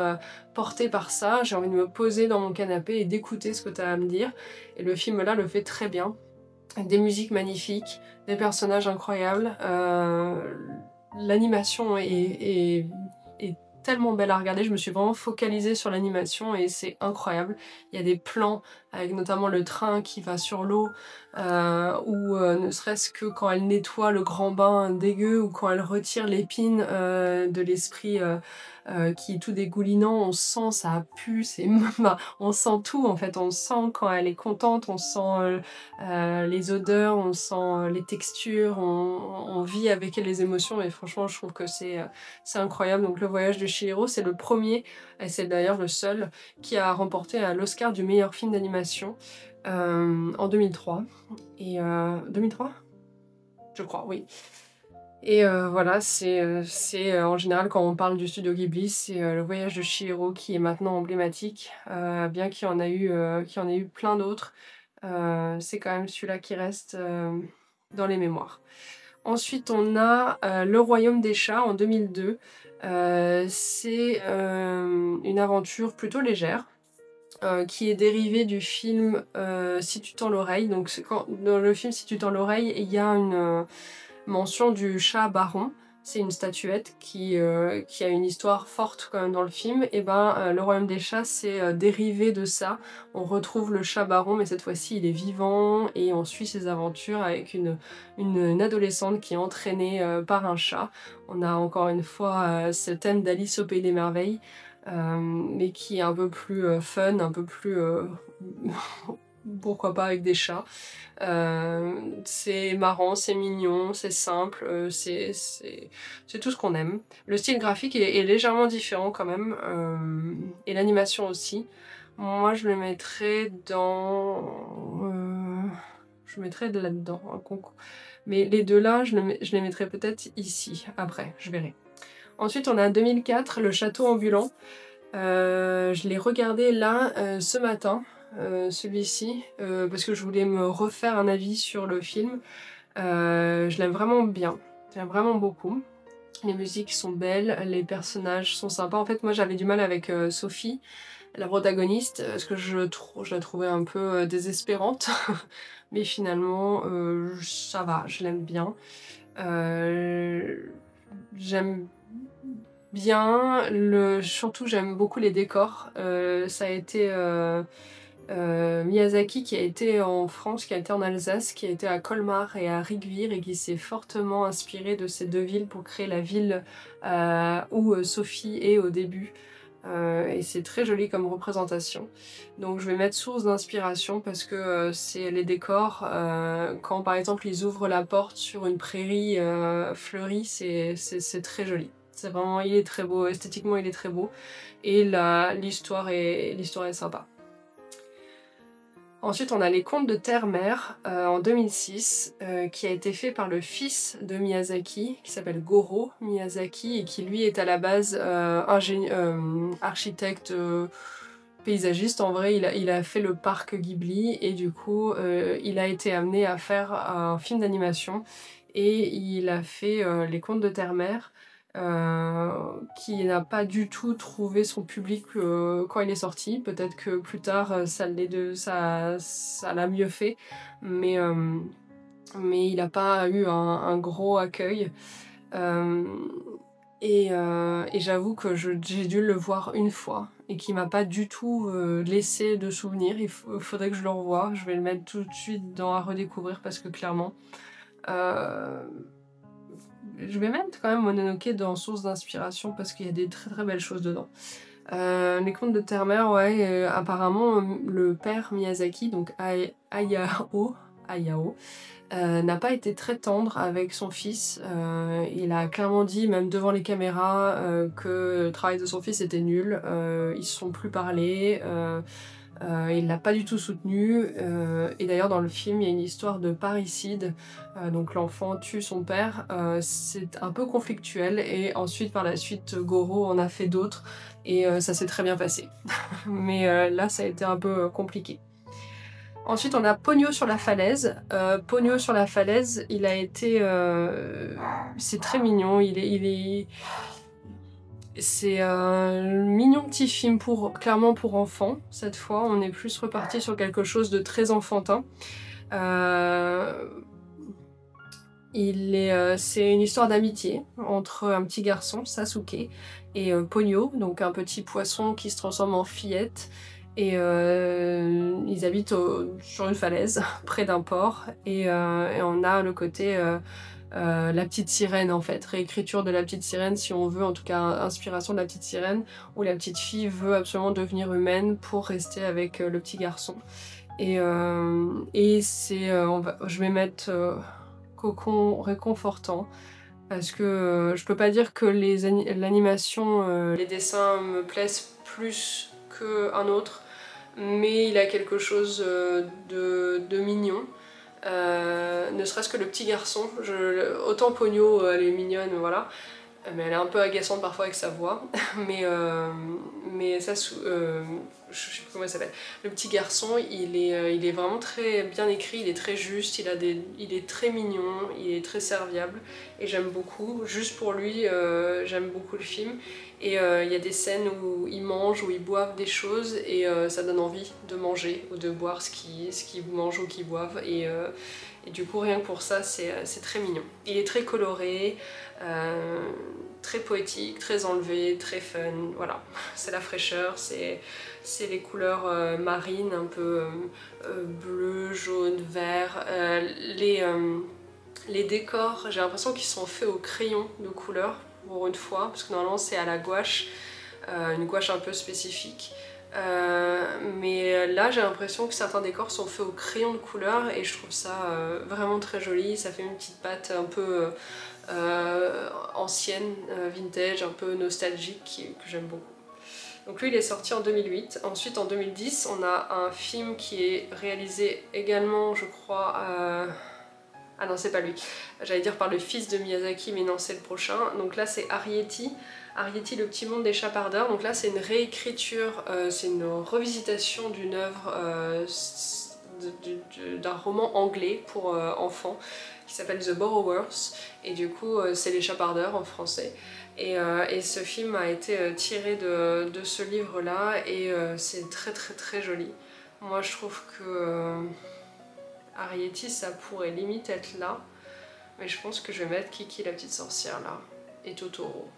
portée par ça, j'ai envie de me poser dans mon canapé et d'écouter ce que tu as à me dire et le film là le fait très bien, des musiques magnifiques, des personnages incroyables, l'animation est tellement belle à regarder, je me suis vraiment focalisée sur l'animation et c'est incroyable. Il y a des plans avec notamment le train qui va sur l'eau ou ne serait-ce que quand elle nettoie le grand bain dégueu ou quand elle retire l'épine de l'esprit qui est tout dégoulinant, on sent ça pue, on sent tout en fait, on sent quand elle est contente, on sent les odeurs, on sent les textures, on vit avec elle les émotions et franchement je trouve que c'est incroyable. Donc le voyage de Chihiro c'est le premier et c'est d'ailleurs le seul qui a remporté l'Oscar du meilleur film d'animation en 2003. Et 2003 je crois, oui. Et voilà, c'est en général quand on parle du studio Ghibli, c'est le voyage de Chihiro qui est maintenant emblématique, bien qu'il y en ait eu plein d'autres. C'est quand même celui-là qui reste dans les mémoires. Ensuite, on a Le Royaume des Chats en 2002. C'est une aventure plutôt légère qui est dérivée du film Si tu tends l'oreille. Donc, dans le film Si tu tends l'oreille, il y a une mention du chat Baron. C'est une statuette qui a une histoire forte quand même dans le film. Et le Royaume des Chats, c'est dérivé de ça. On retrouve le chat Baron, mais cette fois-ci, il est vivant et on suit ses aventures avec une adolescente qui est entraînée par un chat. On a encore une fois ce thème d'Alice au Pays des Merveilles, mais qui est un peu plus fun, un peu plus... pourquoi pas avec des chats. C'est marrant, c'est mignon, c'est simple, c'est tout ce qu'on aime. Le style graphique est légèrement différent quand même, et l'animation aussi. Moi je le mettrais dans... je mettrais là-dedans, un concours. Mais les deux là, je les mettrais peut-être ici, après, je verrai. Ensuite on a 2004, Le Château Ambulant. Je l'ai regardé là ce matin. Celui-ci, parce que je voulais me refaire un avis sur le film. Je l'aime vraiment bien, je l'aime vraiment beaucoup. Les musiques sont belles, les personnages sont sympas. En fait, moi j'avais du mal avec Sophie, la protagoniste, parce que je la trouvais un peu désespérante. Mais finalement, ça va, je l'aime bien. J'aime bien, surtout j'aime beaucoup les décors. Ça a été... Miyazaki qui a été en France, qui a été en Alsace, qui a été à Colmar et à Rigvir et qui s'est fortement inspiré de ces deux villes pour créer la ville où Sophie est au début. Et c'est très joli comme représentation. Donc je vais mettre source d'inspiration parce que c'est les décors. Quand par exemple ils ouvrent la porte sur une prairie fleurie, c'est très joli. C'est vraiment, il est très beau, esthétiquement il est très beau. Et l'histoire est sympa. Ensuite, on a Les Contes de Terre-Mère en 2006, qui a été fait par le fils de Miyazaki, qui s'appelle Goro Miyazaki, et qui lui est à la base architecte paysagiste. En vrai, il a fait le parc Ghibli, et du coup, il a été amené à faire un film d'animation, et il a fait Les Contes de Terre-Mère. qui n'a pas du tout trouvé son public quand il est sorti. Peut-être que plus tard ça l'a mieux fait, mais il n'a pas eu un gros accueil. Et j'avoue que j'ai dû le voir une fois et qui m'a pas du tout laissé de souvenir. Faudrait que je le revoie. Je vais le mettre tout de suite dans à redécouvrir parce que clairement, je vais mettre quand même Mononoke dans source d'inspiration parce qu'il y a des très très belles choses dedans. Les contes de Terre-Mère, ouais, apparemment le père Miyazaki, donc Hayao, n'a pas été très tendre avec son fils. Il a clairement dit, même devant les caméras, que le travail de son fils était nul. Ils se sont plus parlé. Il l'a pas du tout soutenu. Et d'ailleurs, dans le film, il y a une histoire de parricide. Donc l'enfant tue son père. C'est un peu conflictuel. Et ensuite, par la suite, Goro en a fait d'autres. Et ça s'est très bien passé. Mais là, ça a été un peu compliqué. Ensuite, on a Ponyo sur la falaise. Ponyo sur la falaise, il a été... c'est très mignon. C'est un mignon petit film clairement pour enfants. Cette fois, on est plus reparti sur quelque chose de très enfantin. C'est une histoire d'amitié entre un petit garçon, Sasuke, et Ponyo, donc un petit poisson qui se transforme en fillette. Et ils habitent sur une falaise, près d'un port, et on a le côté la petite sirène en fait, réécriture de la petite sirène si on veut, en tout cas inspiration de la petite sirène, où la petite fille veut absolument devenir humaine pour rester avec le petit garçon. Et je vais mettre cocon réconfortant, parce que je peux pas dire que l'animation, les dessins me plaisent plus qu'un autre, mais il a quelque chose de mignon. Ne serait-ce que le petit garçon, autant Ponyo, elle est mignonne, voilà, mais elle est un peu agaçante parfois avec sa voix, mais ça, je sais plus comment il s'appelle. Le petit garçon, il est vraiment très bien écrit, il est très juste, il est très mignon, il est très serviable, et j'aime beaucoup. Juste pour lui, j'aime beaucoup le film. Et il y a des scènes où ils mangent, où ils boivent des choses, et ça donne envie de manger ou de boire ce qu'ils mangent ou qu'ils boivent. Et du coup, rien que pour ça, c'est très mignon. Il est très coloré, très poétique, très enlevé, très fun, voilà. C'est la fraîcheur, c'est les couleurs marines, un peu bleu, jaune, vert. Les décors, j'ai l'impression qu'ils sont faits au crayon de couleur, pour une fois, parce que normalement c'est à la gouache, une gouache un peu spécifique. Mais là j'ai l'impression que certains décors sont faits au crayon de couleur et je trouve ça vraiment très joli. Ça fait une petite patte un peu ancienne, vintage, un peu nostalgique, que j'aime beaucoup. Donc lui il est sorti en 2008. Ensuite en 2010 on a un film qui est réalisé également, je crois, ah non, c'est pas lui. J'allais dire par le fils de Miyazaki, mais non, c'est le prochain. Donc là, c'est Arrietty. Arrietty, le petit monde des chapardeurs. Donc là, c'est une réécriture, c'est une revisitation d'une œuvre, d'un roman anglais pour enfants qui s'appelle The Borrowers. Et du coup, c'est les chapardeurs en français. Et ce film a été tiré de ce livre-là et c'est très très très joli. Moi, je trouve que... Arrietty, ça pourrait limite être là, mais je pense que je vais mettre Kiki la petite sorcière là, et Totoro.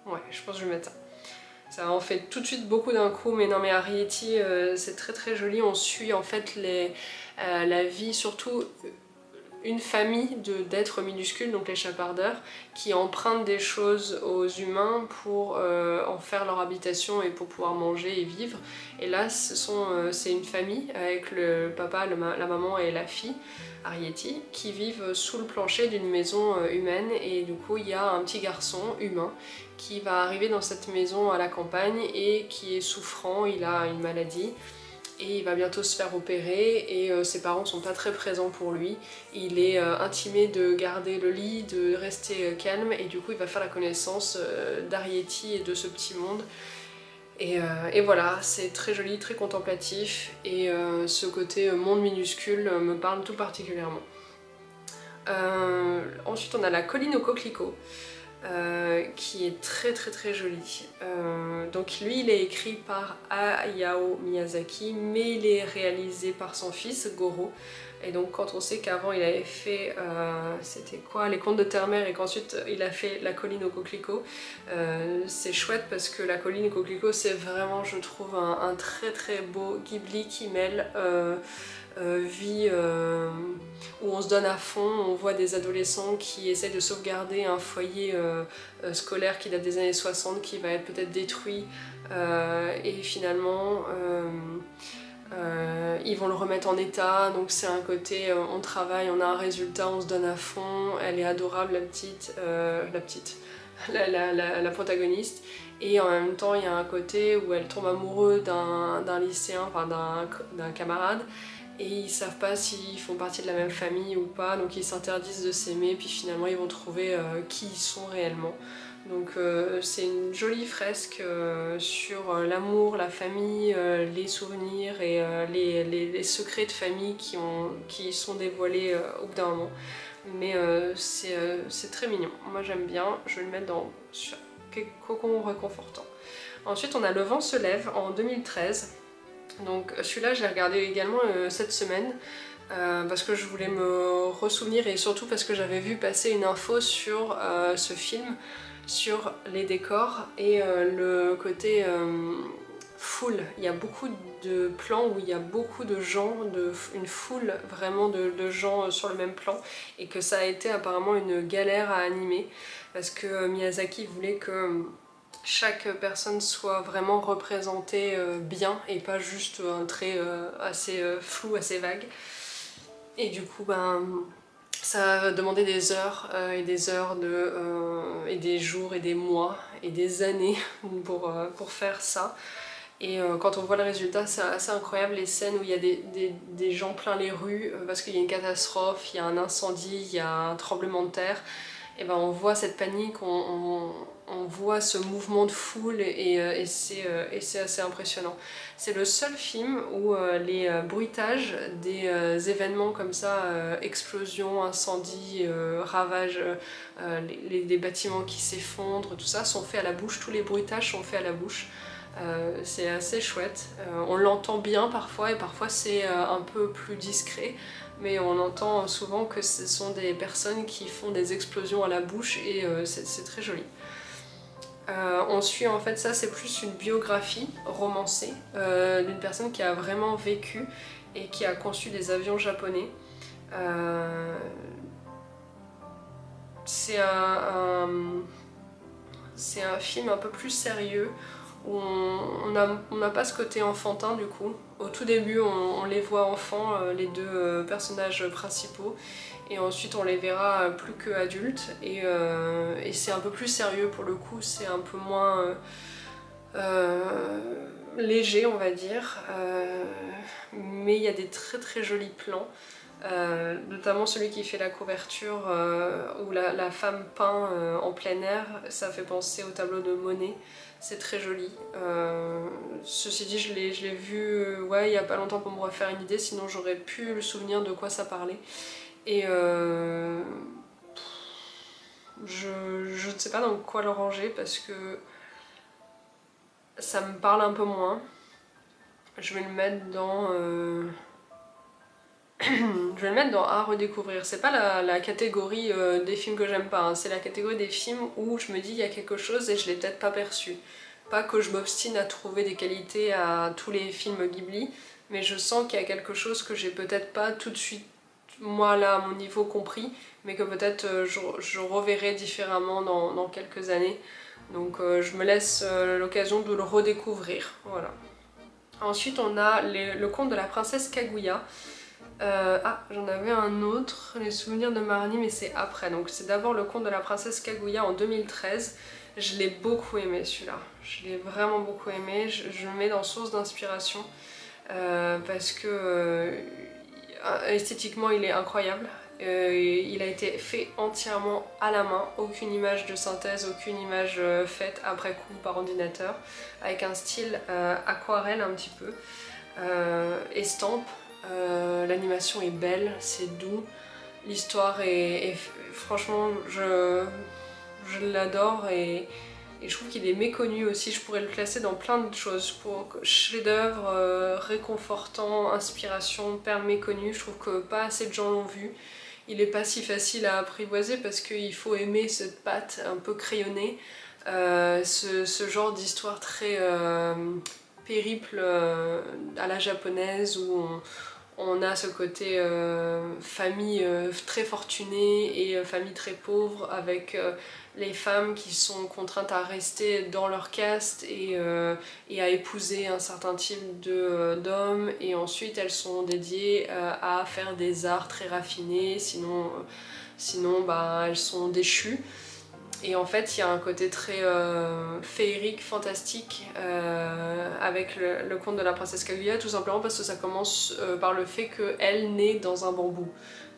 Ouais, je pense que je vais mettre ça. Ça en fait tout de suite beaucoup d'un coup, mais non mais Arrietty, c'est très très joli. On suit en fait la vie, surtout une famille d'êtres minuscules, donc les chapardeurs, qui empruntent des choses aux humains pour en faire leur habitation et pour pouvoir manger et vivre. Et là, c'est une famille avec le papa, la maman et la fille, Arrietty, qui vivent sous le plancher d'une maison humaine. Et du coup, il y a un petit garçon humain qui va arriver dans cette maison à la campagne et qui est souffrant, il a une maladie. Et il va bientôt se faire opérer et ses parents sont pas très présents pour lui. Il est intimé de garder le lit, de rester calme et du coup il va faire la connaissance d'Arrietty et de ce petit monde. Et voilà, c'est très joli, très contemplatif et ce côté monde minuscule me parle tout particulièrement. Ensuite on a La colline aux coquelicots, qui est très joli. Donc lui il est écrit par Hayao Miyazaki, mais il est réalisé par son fils Goro. Et donc quand on sait qu'avant il avait fait, c'était quoi, Les Contes de Terre-Mère, et qu'ensuite il a fait La colline aux coquelicots, c'est chouette parce que La colline aux coquelicots c'est vraiment, je trouve, un très beau Ghibli qui mêle vie où on se donne à fond. On voit des adolescents qui essayent de sauvegarder un foyer scolaire qui date des années 60 qui va être peut-être détruit, et finalement ils vont le remettre en état. Donc c'est un côté on travaille, on a un résultat, on se donne à fond. Elle est adorable la protagoniste. Et en même temps il y a un côté où elle tombe amoureuse d'un lycéen, enfin d'un camarade, et ils savent pas s'ils font partie de la même famille ou pas, donc ils s'interdisent de s'aimer, puis finalement ils vont trouver qui ils sont réellement. Donc c'est une jolie fresque sur l'amour, la famille, les souvenirs et les secrets de famille qui sont dévoilés au bout d'un moment. Mais c'est très mignon, moi j'aime bien, je vais le mettre dans cocon réconfortant. Ensuite on a Le vent se lève en 2013. Donc celui-là je l'ai regardé également cette semaine parce que je voulais me ressouvenir, et surtout parce que j'avais vu passer une info sur ce film, sur les décors et le côté foule. Il y a beaucoup de plans où il y a beaucoup de gens, une foule vraiment de gens sur le même plan, et que ça a été apparemment une galère à animer parce que Miyazaki voulait que chaque personne soit vraiment représentée bien et pas juste un trait assez flou, assez vague. Et du coup, ça a demandé des heures et des heures et des jours et des mois et des années pour faire ça. Et quand on voit le résultat, c'est assez incroyable, les scènes où il y a des gens plein les rues parce qu'il y a une catastrophe, il y a un incendie, il y a un tremblement de terre. Et ben on voit cette panique, on voit ce mouvement de foule, et c'est assez impressionnant. C'est le seul film où les bruitages des événements comme ça, explosions, incendies, ravages, les bâtiments qui s'effondrent, tout ça, sont faits à la bouche, tous les bruitages sont faits à la bouche. C'est assez chouette, on l'entend bien parfois et parfois c'est un peu plus discret, mais on entend souvent que ce sont des personnes qui font des explosions à la bouche, et c'est très joli. On suit en fait, ça c'est plus une biographie romancée d'une personne qui a vraiment vécu et qui a conçu des avions japonais. C'est un film un peu plus sérieux, où on n'a pas ce côté enfantin du coup. Au tout début on les voit enfants, les deux personnages principaux, et ensuite on les verra plus qu'adultes, et c'est un peu plus sérieux pour le coup, c'est un peu moins léger on va dire, mais il y a des très jolis plans. Notamment celui qui fait la couverture où la femme peint en plein air, ça fait penser au tableau de Monet, c'est très joli. Ceci dit, je l'ai vu ouais, il n'y a pas longtemps pour me refaire une idée, sinon j'aurais pu le souvenir de quoi ça parlait. Et je ne sais pas dans quoi le ranger parce que ça me parle un peu moins. Je vais le mettre dans... je vais le mettre dans à redécouvrir. C'est pas la catégorie des films que j'aime pas, hein. C'est la catégorie des films où je me dis il y a quelque chose et je l'ai peut-être pas perçu. Pas que je m'obstine à trouver des qualités à tous les films Ghibli, mais je sens qu'il y a quelque chose que j'ai peut-être pas tout de suite, moi là à mon niveau, compris, mais que peut-être je reverrai différemment dans quelques années. Donc je me laisse l'occasion de le redécouvrir. Voilà. Ensuite on a le conte de la princesse Kaguya. J'en avais un autre, les souvenirs de Marnie, mais c'est après. Donc c'est d'abord le conte de la princesse Kaguya en 2013. Je l'ai beaucoup aimé celui-là. Je l'ai vraiment beaucoup aimé. Je le mets dans source d'inspiration parce que esthétiquement il est incroyable. Il a été fait entièrement à la main, aucune image de synthèse, aucune image faite après coup par ordinateur, avec un style aquarelle un petit peu, estampe. L'animation est belle, c'est doux, L'histoire est franchement, je l'adore et je trouve qu'il est méconnu aussi. Je pourrais le classer dans plein de choses. Pour chef-d'œuvre, réconfortant, inspiration, perle méconnue. Je trouve que pas assez de gens l'ont vu. Il est pas si facile à apprivoiser parce qu'il faut aimer cette patte un peu crayonnée. Ce genre d'histoire très périple à la japonaise où on a ce côté famille très fortunée et famille très pauvre avec les femmes qui sont contraintes à rester dans leur caste et à épouser un certain type d'hommes et ensuite elles sont dédiées à faire des arts très raffinés, sinon bah, elles sont déchues. Et en fait, il y a un côté très féerique, fantastique avec le conte de la princesse Kaguya, tout simplement parce que ça commence par le fait qu'elle naît dans un bambou.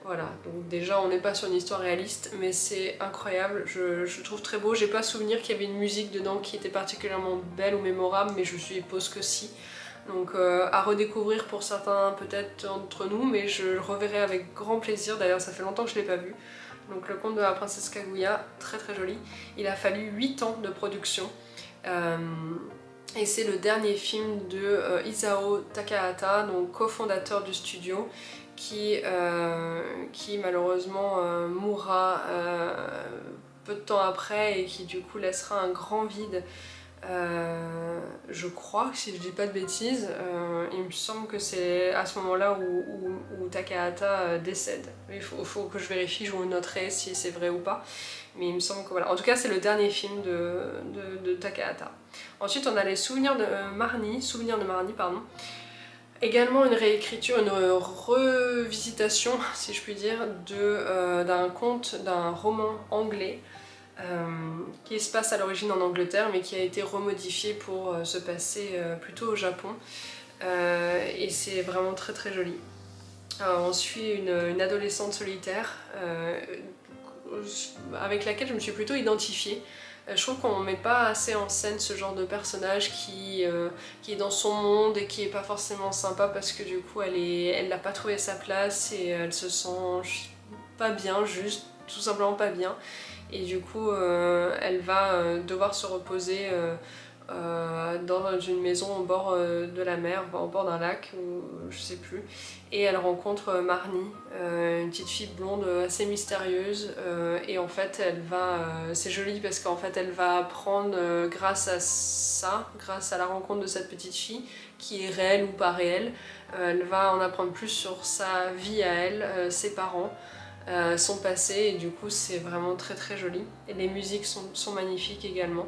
Voilà, donc déjà on n'est pas sur une histoire réaliste, mais c'est incroyable, je trouve très beau. J'ai pas souvenir qu'il y avait une musique dedans qui était particulièrement belle ou mémorable, mais je suppose que si. Donc à redécouvrir pour certains peut-être d'entre nous, mais je le reverrai avec grand plaisir. D'ailleurs ça fait longtemps que je l'ai pas vu. Donc le conte de la princesse Kaguya, très très joli. Il a fallu 8 ans de production. Et c'est le dernier film de Isao Takahata, donc cofondateur du studio, qui malheureusement mourra peu de temps après et qui du coup laissera un grand vide. Je crois, si je dis pas de bêtises, il me semble que c'est à ce moment-là où Takahata décède. Il faut que je vérifie, je vous noterai si c'est vrai ou pas. Mais il me semble que voilà. En tout cas, c'est le dernier film de Takahata. Ensuite, on a les Souvenirs de Marnie, pardon. Également une réécriture, une revisitation, si je puis dire, d'un conte, d'un roman anglais qui se passe à l'origine en Angleterre mais qui a été remodifié pour se passer plutôt au Japon et c'est vraiment très très joli. On suit une adolescente solitaire avec laquelle je me suis plutôt identifiée. Je trouve qu'on ne met pas assez en scène ce genre de personnage qui est dans son monde et qui est pas forcément sympa parce que du coup elle n'a pas trouvé sa place et elle se sent pas bien, juste tout simplement pas bien. Et du coup elle va devoir se reposer dans une maison au bord de la mer, au bord d'un lac, ou je sais plus. Et elle rencontre Marnie, une petite fille blonde assez mystérieuse. Et en fait, c'est joli parce qu'en fait, elle va apprendre grâce à ça, grâce à la rencontre de cette petite fille, qui est réelle ou pas réelle. Elle va en apprendre plus sur sa vie à elle, ses parents. Son passé et du coup c'est vraiment très très joli et les musiques sont magnifiques également.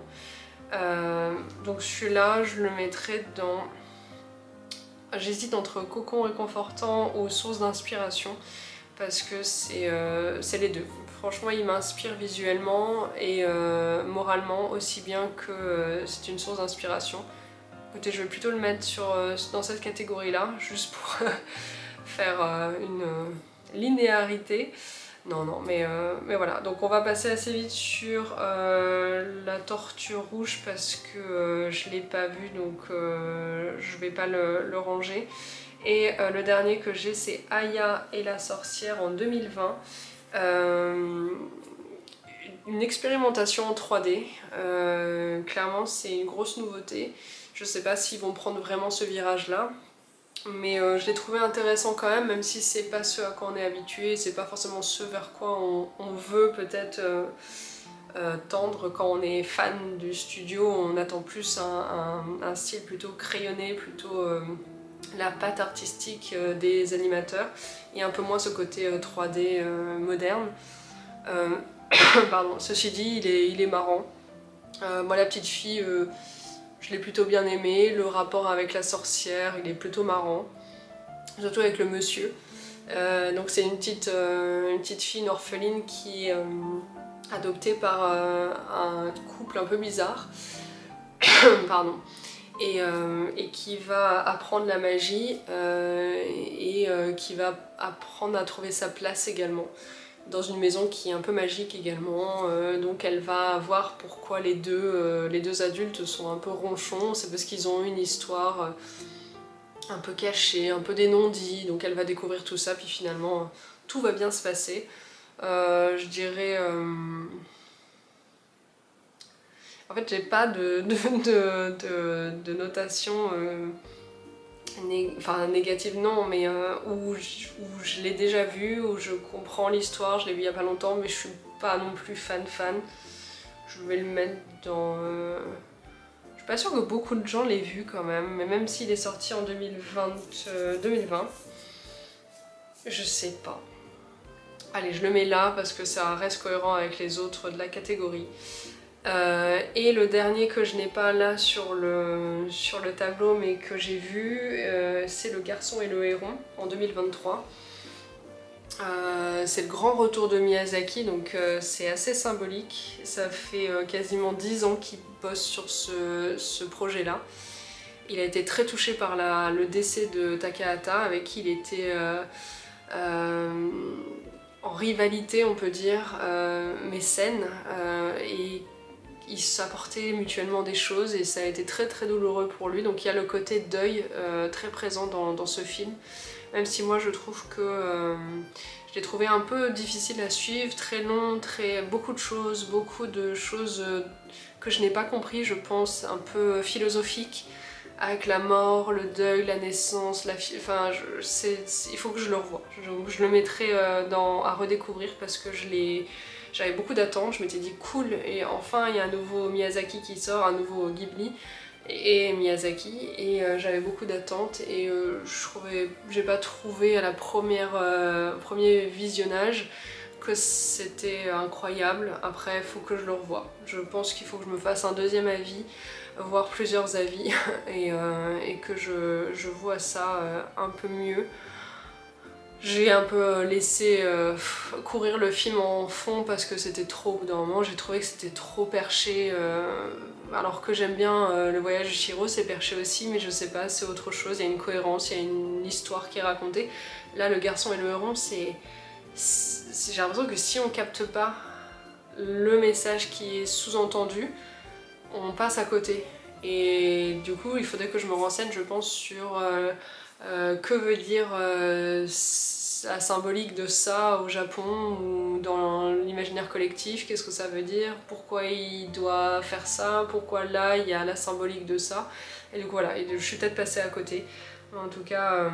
Donc celui-là je le mettrais dans... J'hésite entre cocon réconfortant ou source d'inspiration parce que c'est les deux. Franchement il m'inspire visuellement et moralement aussi bien que c'est une source d'inspiration. Écoutez, je vais plutôt le mettre dans cette catégorie là juste pour faire une linéarité. Non, mais voilà. Donc on va passer assez vite sur la tortue rouge parce que je l'ai pas vu, donc je vais pas le ranger. Et le dernier que j'ai, c'est Aya et la sorcière en 2020. Une expérimentation en 3D. Clairement, c'est une grosse nouveauté. Je sais pas s'ils vont prendre vraiment ce virage-là. Mais je l'ai trouvé intéressant quand même si c'est pas ce à quoi on est habitué, c'est pas forcément ce vers quoi on veut peut-être tendre quand on est fan du studio. On attend plus un style plutôt crayonné, plutôt la patte artistique des animateurs et un peu moins ce côté 3D moderne. Pardon. Ceci dit, il est marrant. Moi la petite fille... je l'ai plutôt bien aimé, le rapport avec la sorcière, il est plutôt marrant, surtout avec le monsieur. Donc c'est une petite fille, une orpheline qui est adoptée par un couple un peu bizarre, pardon, et qui va apprendre la magie et qui va apprendre à trouver sa place également. Dans une maison qui est un peu magique également, donc elle va voir pourquoi les deux adultes sont un peu ronchons. C'est parce qu'ils ont une histoire, un peu cachée, un peu des non-dits, donc elle va découvrir tout ça, puis finalement tout va bien se passer. Je dirais... En fait, j'ai pas de notation enfin négative, non, mais où je l'ai déjà vu, où je comprends l'histoire, je l'ai vu il y a pas longtemps, mais je suis pas non plus fan. Je vais le mettre dans... Je suis pas sûre que beaucoup de gens l'aient vu quand même, mais même s'il est sorti en 2020, je sais pas. Allez, je le mets là parce que ça reste cohérent avec les autres de la catégorie. Et le dernier que je n'ai pas là sur le tableau mais que j'ai vu, c'est Le Garçon et le Héron en 2023. C'est le grand retour de Miyazaki, donc c'est assez symbolique. Ça fait quasiment 10 ans qu'il bosse sur ce projet-là. Il a été très touché par le décès de Takahata, avec qui il était en rivalité, on peut dire, mécène, et ils s'apportaient mutuellement des choses et ça a été très très douloureux pour lui. Donc il y a le côté deuil très présent dans ce film, même si moi je trouve que je l'ai trouvé un peu difficile à suivre, très long, beaucoup de choses que je n'ai pas compris, je pense, un peu philosophiques, avec la mort, le deuil, la naissance, enfin il faut que je le revoie. Je le mettrai à redécouvrir parce que j'avais beaucoup d'attentes, je m'étais dit cool, et enfin il y a un nouveau Miyazaki qui sort, un nouveau Ghibli et Miyazaki, et j'avais beaucoup d'attentes et j'ai pas trouvé à la premier visionnage que c'était incroyable. Après il faut que je le revoie, je pense qu'il faut que je me fasse un deuxième avis, voire plusieurs avis et que je vois ça un peu mieux. J'ai un peu laissé courir le film en fond parce que c'était trop, au bout d'un moment j'ai trouvé que c'était trop perché, alors que j'aime bien Le Voyage de Chihiro, c'est perché aussi, mais je sais pas, c'est autre chose, il y a une cohérence, il y a une histoire qui est racontée. Là, Le Garçon et le Héron, j'ai l'impression que si on capte pas le message qui est sous-entendu, on passe à côté. Et du coup, il faudrait que je me renseigne, je pense, sur que veut dire la symbolique de ça au Japon ou dans l'imaginaire collectif, qu'est-ce que ça veut dire, pourquoi il doit faire ça, pourquoi là il y a la symbolique de ça. Et donc voilà, et je suis peut-être passée à côté. En tout cas,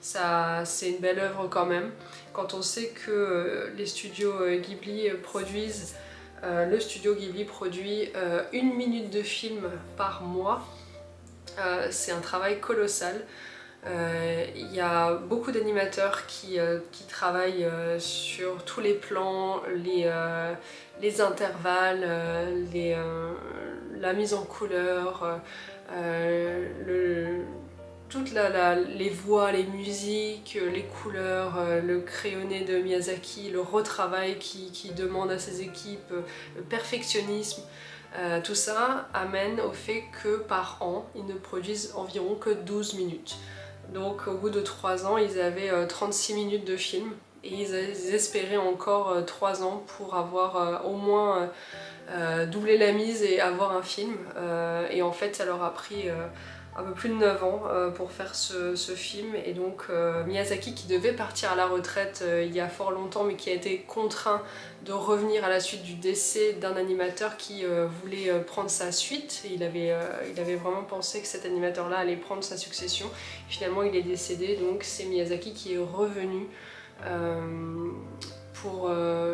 c'est une belle œuvre quand même. Quand on sait que les studios Ghibli produisent le studio Ghibli produit 1 minute de film par mois. C'est un travail colossal. Il y a beaucoup d'animateurs qui travaillent sur tous les plans, les intervalles, la mise en couleur, toutes les voix, les musiques, les couleurs, le crayonné de Miyazaki, le retravail qui demande à ses équipes, le perfectionnisme, tout ça amène au fait que par an, ils ne produisent environ que 12 minutes. Donc au bout de 3 ans, ils avaient 36 minutes de film et ils espéraient encore 3 ans pour avoir au moins doubler la mise et avoir un film. Et en fait, ça leur a pris un peu plus de 9 ans pour faire ce film. Et donc Miyazaki, qui devait partir à la retraite il y a fort longtemps, mais qui a été contraint de revenir à la suite du décès d'un animateur qui voulait prendre sa suite. Et il avait vraiment pensé que cet animateur-là allait prendre sa succession. Finalement, il est décédé, donc c'est Miyazaki qui est revenu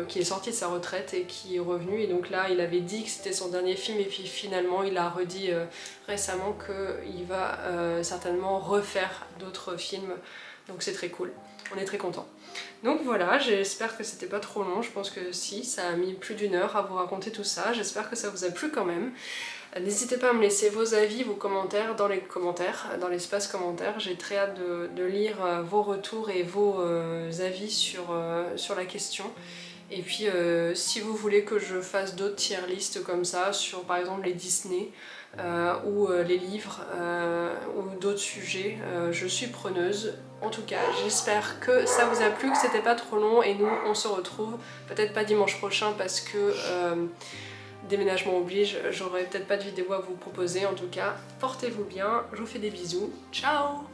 qui est sorti de sa retraite et qui est revenu, et donc là il avait dit que c'était son dernier film et puis finalement il a redit récemment qu'il va certainement refaire d'autres films, donc c'est très cool, on est très contents. Donc voilà, j'espère que c'était pas trop long, je pense que si, ça a mis plus d'1 heure à vous raconter tout ça, j'espère que ça vous a plu quand même. N'hésitez pas à me laisser vos avis, vos commentaires dans dans l'espace commentaires. J'ai très hâte de lire vos retours et vos avis sur la question. Et puis si vous voulez que je fasse d'autres tier lists comme ça, sur par exemple les Disney ou les livres ou d'autres sujets, je suis preneuse. En tout cas, j'espère que ça vous a plu, que c'était pas trop long, et nous on se retrouve peut-être pas dimanche prochain parce que déménagement oblige, j'aurai peut-être pas de vidéo à vous proposer. En tout cas, portez-vous bien, je vous fais des bisous, ciao!